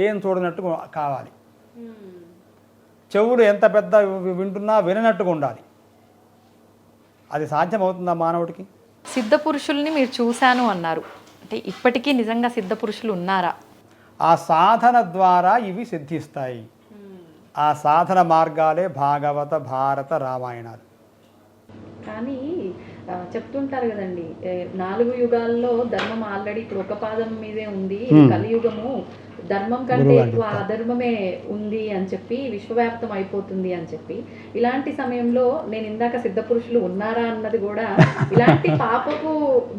ఏం చూడనట్టు కావాలి. చెవులు ఎంత పెద్ద వింటున్నా విననట్టుగా ఉండాలి. అది సాధ్యమవుతుందా మానవుడికి? సిద్ధ పురుషుల్ని మీరు చూశాను అన్నారు, అంటే ఇప్పటికీ నిజంగా సిద్ధ పురుషులు ఉన్నారా? ఆ సాధన ద్వారా ఇవి సిద్ధిస్తాయి. ఆ సాధన మార్గాలే భాగవత, భారత, రామాయణాలు. కానీ చెప్తుంటారు కదండి, 4 యుగాల్లో ధర్మం ఆల్రెడీ ఇప్పుడు ఒక పాదం మీదే ఉంది, కలియుగము ధర్మం కంటే ఎక్కువ అధర్మమే ఉంది అని చెప్పి, విశ్వవ్యాప్తం అయిపోతుంది అని చెప్పి, ఇలాంటి సమయంలో నేను ఇందాక సిద్ధ పురుషులు ఉన్నారా అన్నది కూడా ఇలాంటి పాపపు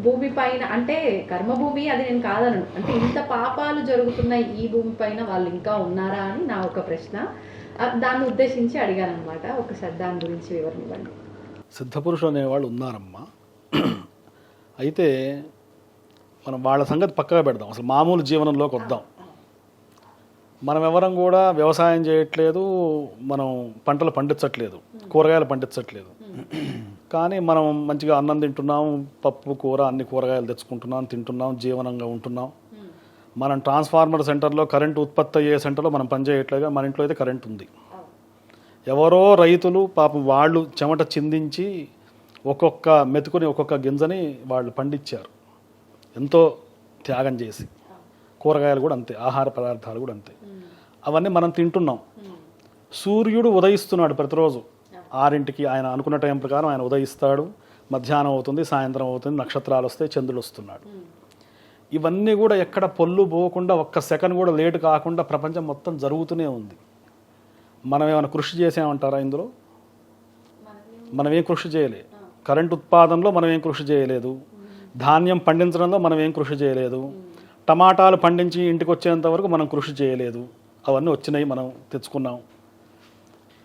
భూమి పైన, అంటే కర్మభూమి అది నేను కాదను, అంటే ఇంత పాపాలు జరుగుతున్నాయి ఈ భూమి పైన, వాళ్ళు ఇంకా ఉన్నారా అని నా ఒక ప్రశ్న. దాన్ని ఉద్దేశించి అడిగాను అనమాట. ఒకసారి దాని గురించి వివరణ ఇవ్వండి. సిద్ధపురుషులు అనేవాళ్ళు ఉన్నారమ్మా. అయితే మనం వాళ్ళ సంగతి పక్కగా పెడదాం, అసలు మామూలు జీవనంలోకి వద్దాం. మనం ఎవరం కూడా వ్యవసాయం చేయట్లేదు, మనం పంటలు పండించట్లేదు, కూరగాయలు పండించట్లేదు, కానీ మనం మంచిగా అన్నం తింటున్నాం, పప్పు కూర అన్ని కూరగాయలు తెచ్చుకుంటున్నాం, తింటున్నాం, జీవనంగా ఉంటున్నాం. మనం ట్రాన్స్ఫార్మర్ సెంటర్లో కరెంటు ఉత్పత్తి అయ్యే సెంటర్లో మనం పనిచేయట్లేదుగా, మన ఇంట్లో అయితే కరెంట్ ఉంది. ఎవరో రైతులు పాపం వాళ్ళు చెమట చిందించి ఒక్కొక్క మెతుకుని ఒక్కొక్క గింజని వాళ్ళు పండించారు, ఎంతో త్యాగం చేసి. కూరగాయలు కూడా అంతే, ఆహార పదార్థాలు కూడా అంతే. అవన్నీ మనం తింటున్నాం. సూర్యుడు ఉదయిస్తున్నాడు ప్రతిరోజు 6ంటికి, ఆయన అనుకున్న టైం ప్రకారం ఆయన ఉదయిస్తాడు. మధ్యాహ్నం అవుతుంది, సాయంత్రం అవుతుంది, నక్షత్రాలు వస్తాయి, చంద్రుడు వస్తున్నాడు. ఇవన్నీ కూడా ఎక్కడ పొల్లు పోకుండా ఒక్క సెకండ్ కూడా లేట్ కాకుండా ప్రపంచం మొత్తం జరుగుతూనే ఉంది. మనం ఏమైనా కృషి చేసామంటారా ఇందులో? మనం ఏం కృషి చేయలే. కరెంట్ ఉత్పాదనలో మనం ఏం కృషి చేయలేదు. ధాన్యం పండించడంలో మనం ఏం కృషి చేయలేదు. టమాటాలు పండించి ఇంటికి వచ్చేంత వరకు మనం కృషి చేయలేదు. అవన్నీ వచ్చినాయి, మనం తెచ్చుకున్నాం.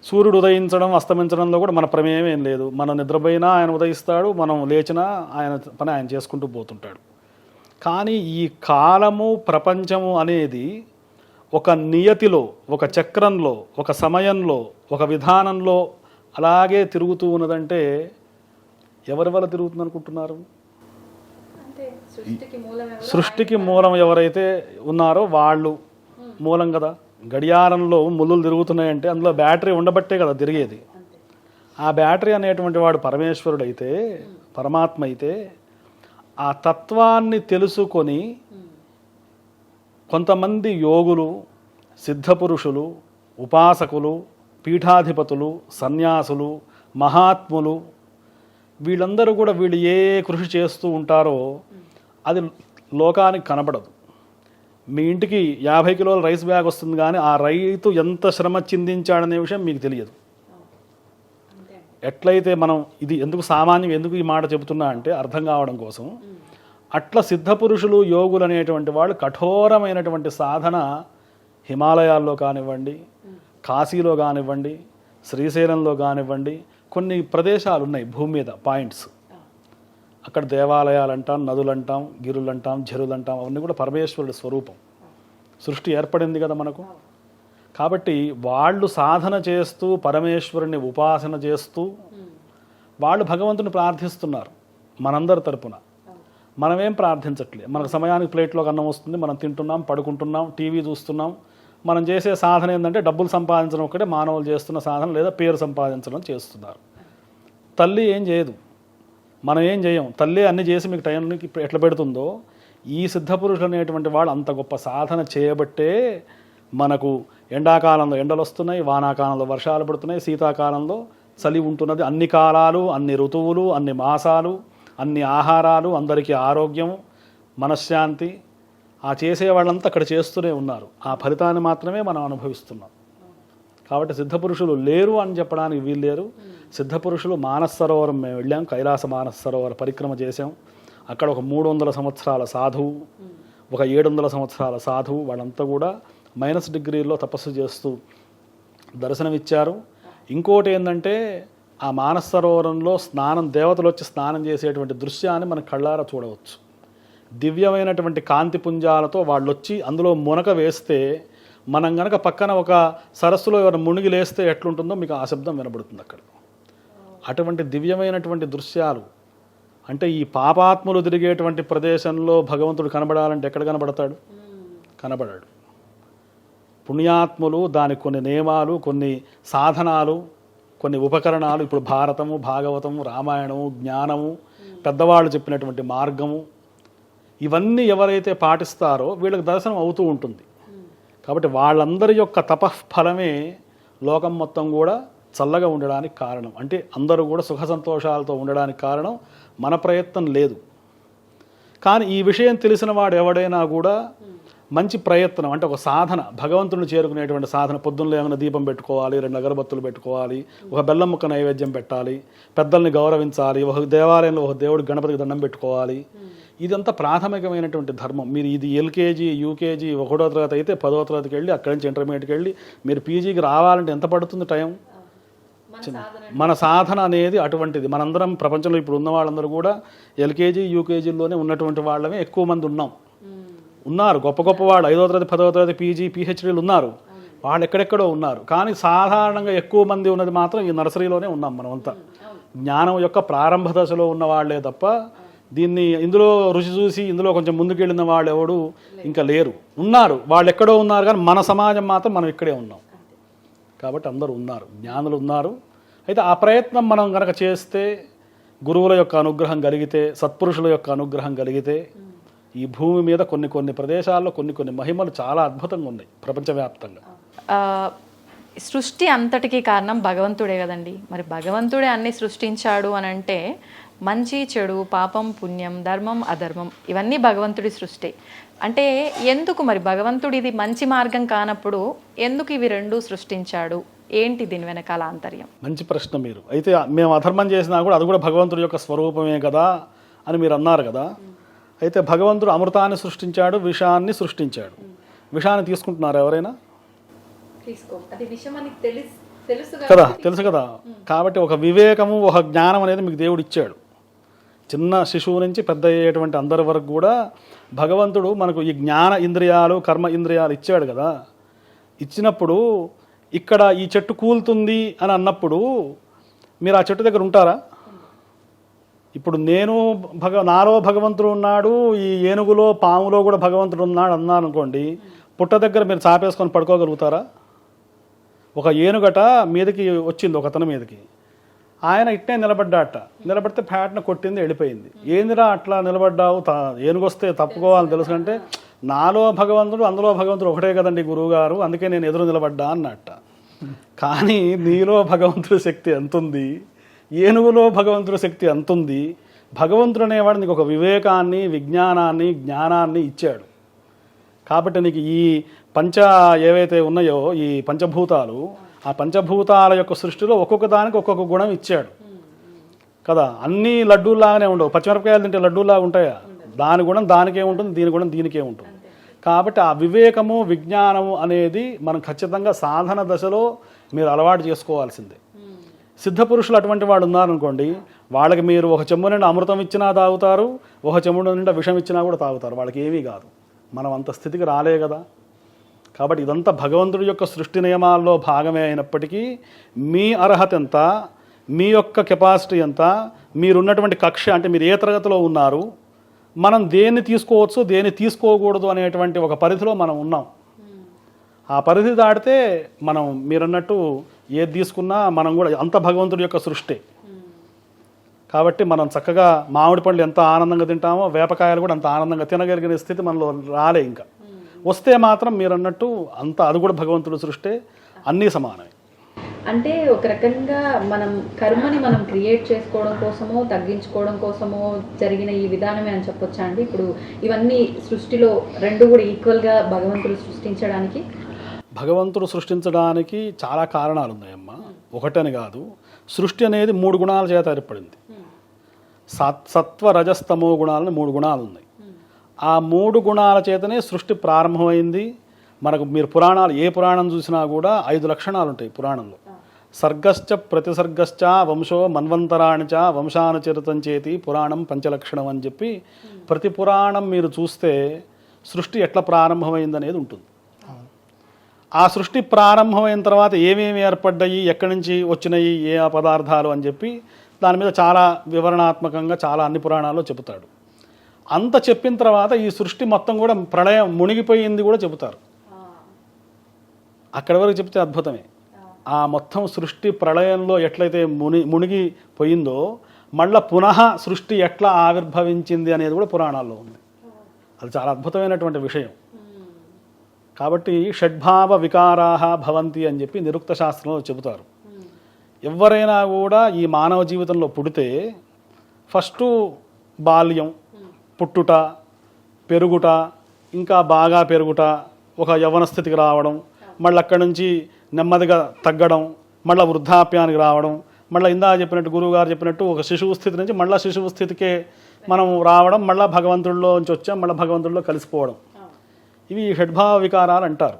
సూర్యుడు ఉదయించడం అస్తమించడంలో కూడా మన ప్రమేయం ఏం లేదు. మనం నిద్రపోయినా ఆయన ఉదయిస్తాడు, మనం లేచినా ఆయన పని ఆయన చేసుకుంటూ పోతుంటాడు. కానీ ఈ కాలము ప్రపంచము అనేది ఒక నియతిలో, ఒక చక్రంలో, ఒక సమయంలో, ఒక విధానంలో అలాగే తిరుగుతూ ఉన్నదంటే ఎవరి వల్ల తిరుగుతుంది అనుకుంటున్నారు? సృష్టికి మూలం ఎవరైతే ఉన్నారో వాళ్ళు మూలం కదా. గడియారంలో ముళ్ళులు తిరుగుతున్నాయంటే అందులో బ్యాటరీ ఉండబట్టే కదా తిరిగేది. ఆ బ్యాటరీ అనేటువంటి వాడు పరమేశ్వరుడు అయితే, పరమాత్మ అయితే, ఆ తత్వాన్ని తెలుసుకొని కొంతమంది యోగులు, సిద్ధపురుషులు, ఉపాసకులు, పీఠాధిపతులు, సన్యాసులు, మహాత్ములు, వీళ్ళందరూ కూడా వీళ్ళు ఏ కృషి చేస్తూ ఉంటారో అది లోకానికి కనబడదు. మీ ఇంటికి 50 కిలోల రైస్ బ్యాగ్ వస్తుంది, కానీ ఆ రైతు ఎంత శ్రమ చిందించాడనే విషయం మీకు తెలియదు. ఎట్లయితే మనం ఇది ఎందుకు సామాన్యంగా ఎందుకు ఈ మాట చెబుతున్నా అంటే అర్థం కావడం కోసం, అట్లా సిద్ధపురుషులు, యోగులు అనేటువంటి వాళ్ళు కఠోరమైనటువంటి సాధన హిమాలయాల్లో కానివ్వండి, కాశీలో కానివ్వండి, శ్రీశైలంలో కానివ్వండి, కొన్ని ప్రదేశాలు ఉన్నాయి భూమి మీద పాయింట్స్. అక్కడ దేవాలయాలు అంటాం, నదులు అంటాం, గిరులు అంటాం, చెరువులు అంటాం, అవన్నీ కూడా పరమేశ్వరుడి స్వరూపం. సృష్టి ఏర్పడింది కదా మనకు. కాబట్టి వాళ్ళు సాధన చేస్తూ పరమేశ్వరుని ఉపాసన చేస్తూ వాళ్ళు భగవంతుని ప్రార్థిస్తున్నారు మనందరి తరపున. మనమేం ప్రార్థించట్లే. మనకు సమయానికి ప్లేట్లోకి అన్నం వస్తుంది, మనం తింటున్నాం, పడుకుంటున్నాం, టీవీ చూస్తున్నాం. మనం చేసే సాధన ఏంటంటే డబ్బులు సంపాదించడం ఒకటే మానవులు చేస్తున్న సాధన, లేదా పేరు సంపాదించడం చేస్తున్నారు. తల్లి ఏం చేయదు, మనం ఏం చేయం. తల్లి అన్ని చేసి మీకు టైంకి ఎట్లా పెడుతుందో, ఈ సిద్ధపురుషులు అనేటువంటి వాళ్ళు అంత గొప్ప సాధన చేయబట్టే మనకు ఎండాకాలంలో ఎండలు వస్తున్నాయి, వానాకాలంలో వర్షాలు పడుతున్నాయి, శీతాకాలంలో చలి ఉంటున్నది. అన్ని కాలాలు, అన్ని ఋతువులు, అన్ని మాసాలు, అన్ని ఆహారాలు, అందరికీ ఆరోగ్యం, మనశ్శాంతి, ఆ చేసేవాళ్ళంతా అక్కడ చేస్తూనే ఉన్నారు. ఆ ఫలితాన్ని మాత్రమే మనం అనుభవిస్తున్నాం. కాబట్టి సిద్ధపురుషులు లేరు అని చెప్పడానికి వీల్లేరు. సిద్ధపురుషులు మానస సరోవరం మేము వెళ్ళాం, కైలాస మానస సరోవర పరిక్రమ చేసాం. అక్కడ ఒక 300 సంవత్సరాల సాధువు, ఒక 700 సంవత్సరాల సాధువు, వాళ్ళంతా కూడా -డిగ్రీల్లో తపస్సు చేస్తూ దర్శనమిచ్చారు. ఇంకోటి ఏంటంటే ఆ మానస సరోవరంలో స్నానం, దేవతలు వచ్చి స్నానం చేసేటువంటి దృశ్యాన్ని మనం కళ్ళారా చూడవచ్చు. దివ్యమైనటువంటి కాంతి పుంజాలతో వాళ్ళు వచ్చి అందులో మునక వేస్తే, మనం గనక పక్కన ఒక సరస్సులో ఎవరు మునిగి లేస్తే ఎట్లుంటుందో మీకు ఆ శబ్దం వినబడుతుంది అక్కడ. అటువంటి దివ్యమైనటువంటి దృశ్యాలు. అంటే ఈ పాపాత్ములు తిరిగేటువంటి ప్రదేశంలో భగవంతుడు కనబడాలంటే ఎక్కడ కనబడతాడు? కనబడాడు. పుణ్యాత్ములు, దానికి కొన్ని నియమాలు, కొన్ని సాధనాలు, కొన్ని ఉపకరణాలు, ఇప్పుడు భారతము, భాగవతము, రామాయణము, జ్ఞానము, పెద్దవాళ్ళు చెప్పినటువంటి మార్గము, ఇవన్నీ ఎవరైతే పాటిస్తారో వీళ్ళకి దర్శనం అవుతూ ఉంటుంది. కాబట్టి వాళ్ళందరి యొక్క తపఃఫలమే లోకం మొత్తం కూడా చల్లగా ఉండడానికి కారణం. అంటే అందరూ కూడా సుఖ సంతోషాలతో ఉండడానికి కారణం మన ప్రయత్నం లేదు. కానీ ఈ విషయం తెలిసిన వాడు ఎవడైనా కూడా మంచి ప్రయత్నం, అంటే ఒక సాధన, భగవంతుని చేరుకునేటువంటి సాధన, పొద్దున్నలో ఏమైనా దీపం పెట్టుకోవాలి, 2 అగరబత్తులు పెట్టుకోవాలి, ఒక బెల్లం ముక్క నైవేద్యం పెట్టాలి, పెద్దల్ని గౌరవించాలి, ఒక దేవాలయంలో ఒక దేవుడికి గణపతికి దండం పెట్టుకోవాలి. ఇదంతా ప్రాథమికమైనటువంటి ధర్మం. మీరు ఇది ఎల్కేజీ, యూకేజీ, 1వ తరగతి అయితే 10వ తరగతికి వెళ్ళి, అక్కడి నుంచి ఇంటర్మీడియట్కి వెళ్ళి మీరు పీజీకి రావాలంటే ఎంత పడుతుంది టైం? మన సాధన అనేది అటువంటిది. మనందరం ప్రపంచంలో ఇప్పుడు ఉన్న వాళ్ళందరూ కూడా ఎల్కేజీ, యూకేజీలోనే ఉన్నటువంటి వాళ్ళమే ఎక్కువ మంది ఉన్నారు. గొప్ప గొప్ప వాళ్ళు 5వ తరగతి, 10వ తరగతి, పీజీ, పిహెచ్డీలు ఉన్నారు. వాళ్ళు ఎక్కడెక్కడో ఉన్నారు. కానీ సాధారణంగా ఎక్కువ మంది ఉన్నది మాత్రం ఈ నర్సరీలోనే ఉన్నాం మనమంతా. జ్ఞానం యొక్క ప్రారంభ దశలో ఉన్న వాళ్ళే తప్ప దీన్ని ఇందులో రుచి చూసి ఇందులో కొంచెం ముందుకెళ్ళిన వాళ్ళు ఎవడు ఇంకా లేరు. ఉన్నారు, వాళ్ళు ఎక్కడో ఉన్నారు, కానీ మన సమాజం మాత్రం మనం ఇక్కడే ఉన్నాం. కాబట్టి అందరూ ఉన్నారు, జ్ఞానులు ఉన్నారు. అయితే ఆ ప్రయత్నం మనం కనుక చేస్తే, గురువుల యొక్క అనుగ్రహం కలిగితే, సత్పురుషుల యొక్క అనుగ్రహం కలిగితే, ఈ భూమి మీద కొన్ని ప్రదేశాల్లో కొన్ని మహిమలు చాలా అద్భుతంగా ఉన్నాయి ప్రపంచవ్యాప్తంగా. సృష్టి అంతటికీ కారణం భగవంతుడే కదండి. మరి భగవంతుడే అన్ని సృష్టించాడు అని అంటే మంచి చెడు, పాపం పుణ్యం, ధర్మం అధర్మం ఇవన్నీ భగవంతుడి సృష్టి. అంటే ఎందుకు మరి భగవంతుడు ఇది మంచి మార్గం కానప్పుడు ఎందుకు ఇవి రెండు సృష్టించాడు? ఏంటి దీని వెనకాల ఆంతర్యం? మంచి ప్రశ్న. మీరు అయితే మేము అధర్మం చేసినా కూడా అది కూడా భగవంతుడి యొక్క స్వరూపమే కదా అని మీరు అన్నారు కదా. అయితే భగవంతుడు అమృతాన్ని సృష్టించాడు, విషాన్ని సృష్టించాడు. విషాన్ని తీసుకుంటున్నారు ఎవరైనా? కదా, తెలుసు కదా. కాబట్టి ఒక వివేకము, ఒక జ్ఞానం అనేది మీకు దేవుడు ఇచ్చాడు. చిన్న శిశువు నుంచి పెద్ద అయ్యేటువంటి అందరి వరకు కూడా భగవంతుడు మనకు ఈ జ్ఞాన ఇంద్రియాలు, కర్మ ఇంద్రియాలు ఇచ్చాడు కదా. ఇచ్చినప్పుడు ఇక్కడ ఈ చెట్టు కూలుతుంది అని అన్నప్పుడు మీరు ఆ చెట్టు దగ్గర ఉంటారా? ఇప్పుడు నేను నాలో భగవంతుడు ఉన్నాడు, ఈ ఏనుగులో పాములో కూడా భగవంతుడు ఉన్నాడు అన్నాను అనుకోండి, పుట్ట దగ్గర మీరు చాపేసుకొని పడుకోగలుగుతారా? ఒక ఏనుగట మీదకి వచ్చింది ఒక అతని మీదకి, ఆయన ఇట్టే నిలబడ్డాట. నిలబడితే ఫ్యాట్ను కొట్టింది, వెళ్ళిపోయింది. ఏందిరా అట్లా నిలబడ్డావు, ఏనుగు వస్తే తప్పుకోవాలని తెలుసు అంటే, నాలో భగవంతుడు అందులో భగవంతుడు ఒకటే కదండి గురువుగారు, అందుకే నేను ఎదురు నిలబడ్డా అన్నట్ట. కానీ నీలో భగవంతుడి శక్తి ఎంతుంది, ఏనుగులో భగవంతుడి శక్తి ఎంతుంది. భగవంతుడు అనేవాడు నీకు ఒక వివేకాన్ని, విజ్ఞానాన్ని, జ్ఞానాన్ని ఇచ్చాడు. కాబట్టి నీకు ఈ ఏవైతే ఉన్నాయో ఈ పంచభూతాలు, ఆ పంచభూతాల యొక్క సృష్టిలో ఒక్కొక్క దానికి ఒక్కొక్క గుణం ఇచ్చాడు కదా. అన్నీ లడ్డూలాగానే ఉండవు. పచ్చిమిరపకాయలు తింటే లడ్డూలాగా ఉంటాయా? దాని గుణం దానికే ఉంటుంది, దీని గుణం దీనికే ఉంటుంది. కాబట్టి ఆ వివేకము, విజ్ఞానము అనేది మనం ఖచ్చితంగా సాధన దశలో మీరు అలవాటు చేసుకోవాల్సిందే. సిద్ధపురుషులు అటువంటి వాడు ఉన్నారనుకోండి, వాళ్ళకి మీరు ఒక చెంబు నిండా అమృతం ఇచ్చినా తాగుతారు, ఒక చెంబు నిండా విషం ఇచ్చినా కూడా తాగుతారు. వాళ్ళకి ఏమీ కాదు. మనం అంత స్థితికి రాలే కదా. కాబట్టి ఇదంతా భగవంతుడి యొక్క సృష్టి నియమాల్లో భాగమే అయినప్పటికీ మీ అర్హత ఎంత, మీ యొక్క కెపాసిటీ ఎంత, మీరున్నటువంటి కక్ష అంటే మీరు ఏ తరగతిలో ఉన్నారు, మనం దేన్ని తీసుకోవచ్చు దేన్ని తీసుకోకూడదు అనేటువంటి ఒక పరిధిలో మనం ఉన్నాం. ఆ పరిధి దాటితే మనం మీరన్నట్టు ఏది తీసుకున్నా మనం కూడా అంత భగవంతుడి యొక్క సృష్టి. కాబట్టి మనం చక్కగా మామిడి పళ్ళు ఎంత ఆనందంగా తింటామో వేపకాయలు కూడా అంత ఆనందంగా తినగలిగిన స్థితి మనలో రాలే. ఇంకా వస్తే మాత్రం మీరన్నట్టు అంత అది కూడా భగవంతుడి సృష్టి, అన్నీ సమానమే. అంటే ఒక రకంగా మనం కర్మని మనం క్రియేట్ చేసుకోవడం కోసమో తగ్గించుకోవడం కోసమో జరిగిన ఈ విధానమే అని చెప్పొచ్చా అండి? ఇప్పుడు ఇవన్నీ సృష్టిలో రెండు కూడా ఈక్వల్గా భగవంతుడు సృష్టించడానికి చాలా కారణాలు ఉన్నాయమ్మా. ఒకటని కాదు, సృష్టి అనేది 3 గుణాల చేత ఏర్పడింది. సత్వ రజస్తమో గుణాలని 3 గుణాలు ఉన్నాయి. ఆ 3 గుణాల చేతనే సృష్టి ప్రారంభమైంది. మనకు మీరు పురాణాలు ఏ పురాణం చూసినా కూడా 5 లక్షణాలు ఉంటాయి పురాణంలో. సర్గశ్చ ప్రతిసర్గశ్చ వంశో మన్వంతరాణిచ వంశానుచరితం చేతి పురాణం పంచలక్షణం అని చెప్పి ప్రతి పురాణం మీరు చూస్తే సృష్టి ఎట్లా ప్రారంభమైందనేది ఉంటుంది. ఆ సృష్టి ప్రారంభమైన తర్వాత ఏమేమి ఏర్పడ్డాయి, ఎక్కడి నుంచి వచ్చినాయి, ఏ పదార్థాలు అని చెప్పి దాని మీద చాలా వివరణాత్మకంగా చాలా అన్ని పురాణాల్లో చెబుతాడు. అంత చెప్పిన తర్వాత ఈ సృష్టి మొత్తం కూడా ప్రళయం మునిగిపోయింది కూడా చెబుతారు. అక్కడి వరకు చెప్తే అద్భుతమే. ఆ మొత్తం సృష్టి ప్రళయంలో ఎట్లయితే మునిగిపోయిందో మళ్ళీ పునః సృష్టి ఎట్లా ఆవిర్భవించింది అనేది కూడా పురాణాల్లో ఉంది. అది చాలా అద్భుతమైనటువంటి విషయం. కాబట్టి షడ్భావ వికారాహ భవంతి అని చెప్పి నిరుక్త శాస్త్రంలో చెబుతారు. ఎవరైనా కూడా ఈ మానవ జీవితంలో పుడితే ఫస్ట్ బాల్యం, పుట్టుట, పెరుగుట, ఇంకా బాగా పెరుగుట, ఒక యవ్వన స్థితికి రావడం, మళ్ళీ అక్కడి నుంచి నెమ్మదిగా తగ్గడం, మళ్ళీ వృద్ధాప్యానికి రావడం, మళ్ళీ ఇందాక చెప్పినట్టు గురువుగారు చెప్పినట్టు ఒక శిశువు స్థితి నుంచి మళ్ళీ శిశువు స్థితికే మనం రావడం, మళ్ళీ భగవంతుడిలో నుంచి వచ్చాం, మళ్ళీ భగవంతుడిలో కలిసిపోవడం. ఇవి షడ్భావ వికారాలు అంటారు.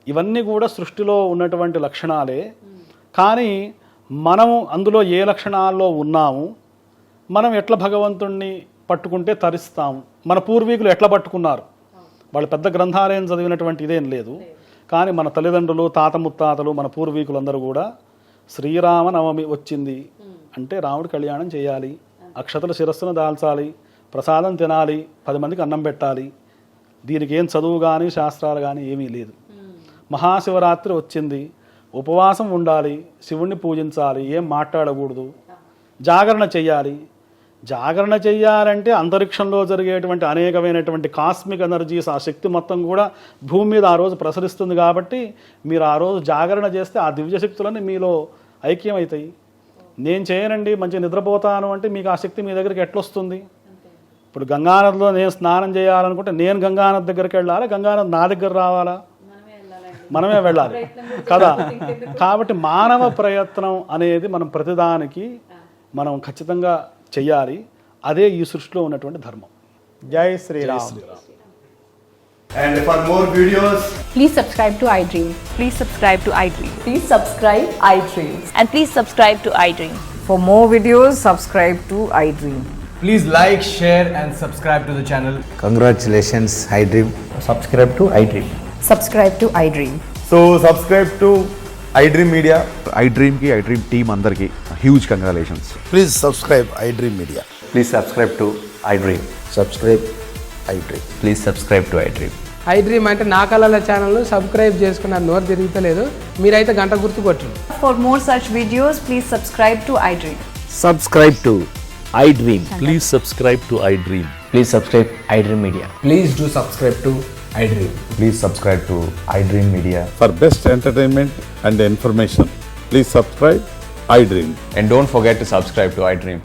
ఇవన్నీ కూడా సృష్టిలో ఉన్నటువంటి లక్షణాలే. కానీ మనము అందులో ఏ లక్షణాల్లో ఉన్నాము, మనం ఎట్లా భగవంతుణ్ణి పట్టుకుంటే తరిస్తాము, మన పూర్వీకులు ఎట్లా పట్టుకున్నారు, వాళ్ళు పెద్ద గ్రంథాలయం చదివినటువంటి ఇదేం లేదు. కానీ మన తల్లిదండ్రులు, తాత ముత్తాతలు, మన పూర్వీకులందరూ కూడా శ్రీరామనవమి వచ్చింది అంటే రాముడి కళ్యాణం చేయాలి, అక్షతల శిరస్సును దాల్చాలి, ప్రసాదం తినాలి, 10 మందికి అన్నం పెట్టాలి. దీనికి ఏం చదువు కానీ శాస్త్రాలు కానీ ఏమీ లేదు. మహాశివరాత్రి వచ్చింది, ఉపవాసం ఉండాలి, శివుణ్ణి పూజించాలి, ఏం మాట్లాడకూడదు, జాగరణ చెయ్యాలి. జాగరణ చెయ్యాలంటే అంతరిక్షంలో జరిగేటువంటి అనేకమైనటువంటి కాస్మిక్ ఎనర్జీస్, ఆ శక్తి మొత్తం కూడా భూమి మీద ఆ రోజు ప్రసరిస్తుంది. కాబట్టి మీరు ఆ రోజు జాగరణ చేస్తే ఆ దివ్యశక్తులన్నీ మీలో ఐక్యమవుతాయి. నేను చేయనండి మంచి నిద్రపోతాను అంటే మీకు ఆ శక్తి మీ దగ్గరికి ఎట్లొస్తుంది? ఇప్పుడు గంగానదిలో నేను స్నానం చేయాలనుకుంటే నేను గంగానది దగ్గరికి వెళ్ళాలా, గంగానది నా దగ్గర రావాలా? మనమే వెళ్ళాలి కదా. కాబట్టి మానవ ప్రయత్నం అనేది మనం ప్రతిదానికి మనం ఖచ్చితంగా చెయ్యాలి. అదే ఈ సృష్టిలో ఉన్నటువంటి ధర్మం. జై Sriram. And for more videos, Please subscribe to iDream. Please subscribe to iDream. Please subscribe iDream. And please subscribe to iDream. For more videos, subscribe to iDream. please like, share and subscribe to the channel. Congratulations, iDream. Subscribe to iDream. Subscribe to iDream. So subscribe to iDream Media. iDream ki iDream team andarki huge congratulations. Please subscribe iDream Media. Please subscribe to iDream. Subscribe iDream. Please subscribe to iDream. iDream అంటే నా కళల ఛానల్ను subscribe చేసుకున్న నోరు తిరుగుతలేదు, మీరైతే గంట గుర్తు కొట్టండి. For more such videos, please subscribe to iDream. Subscribe to iDream. Please subscribe to iDream. Please subscribe iDream Media. Please do subscribe to iDream. Please subscribe to iDream Media. For best entertainment and information, please subscribe iDream. And don't forget to subscribe to iDream.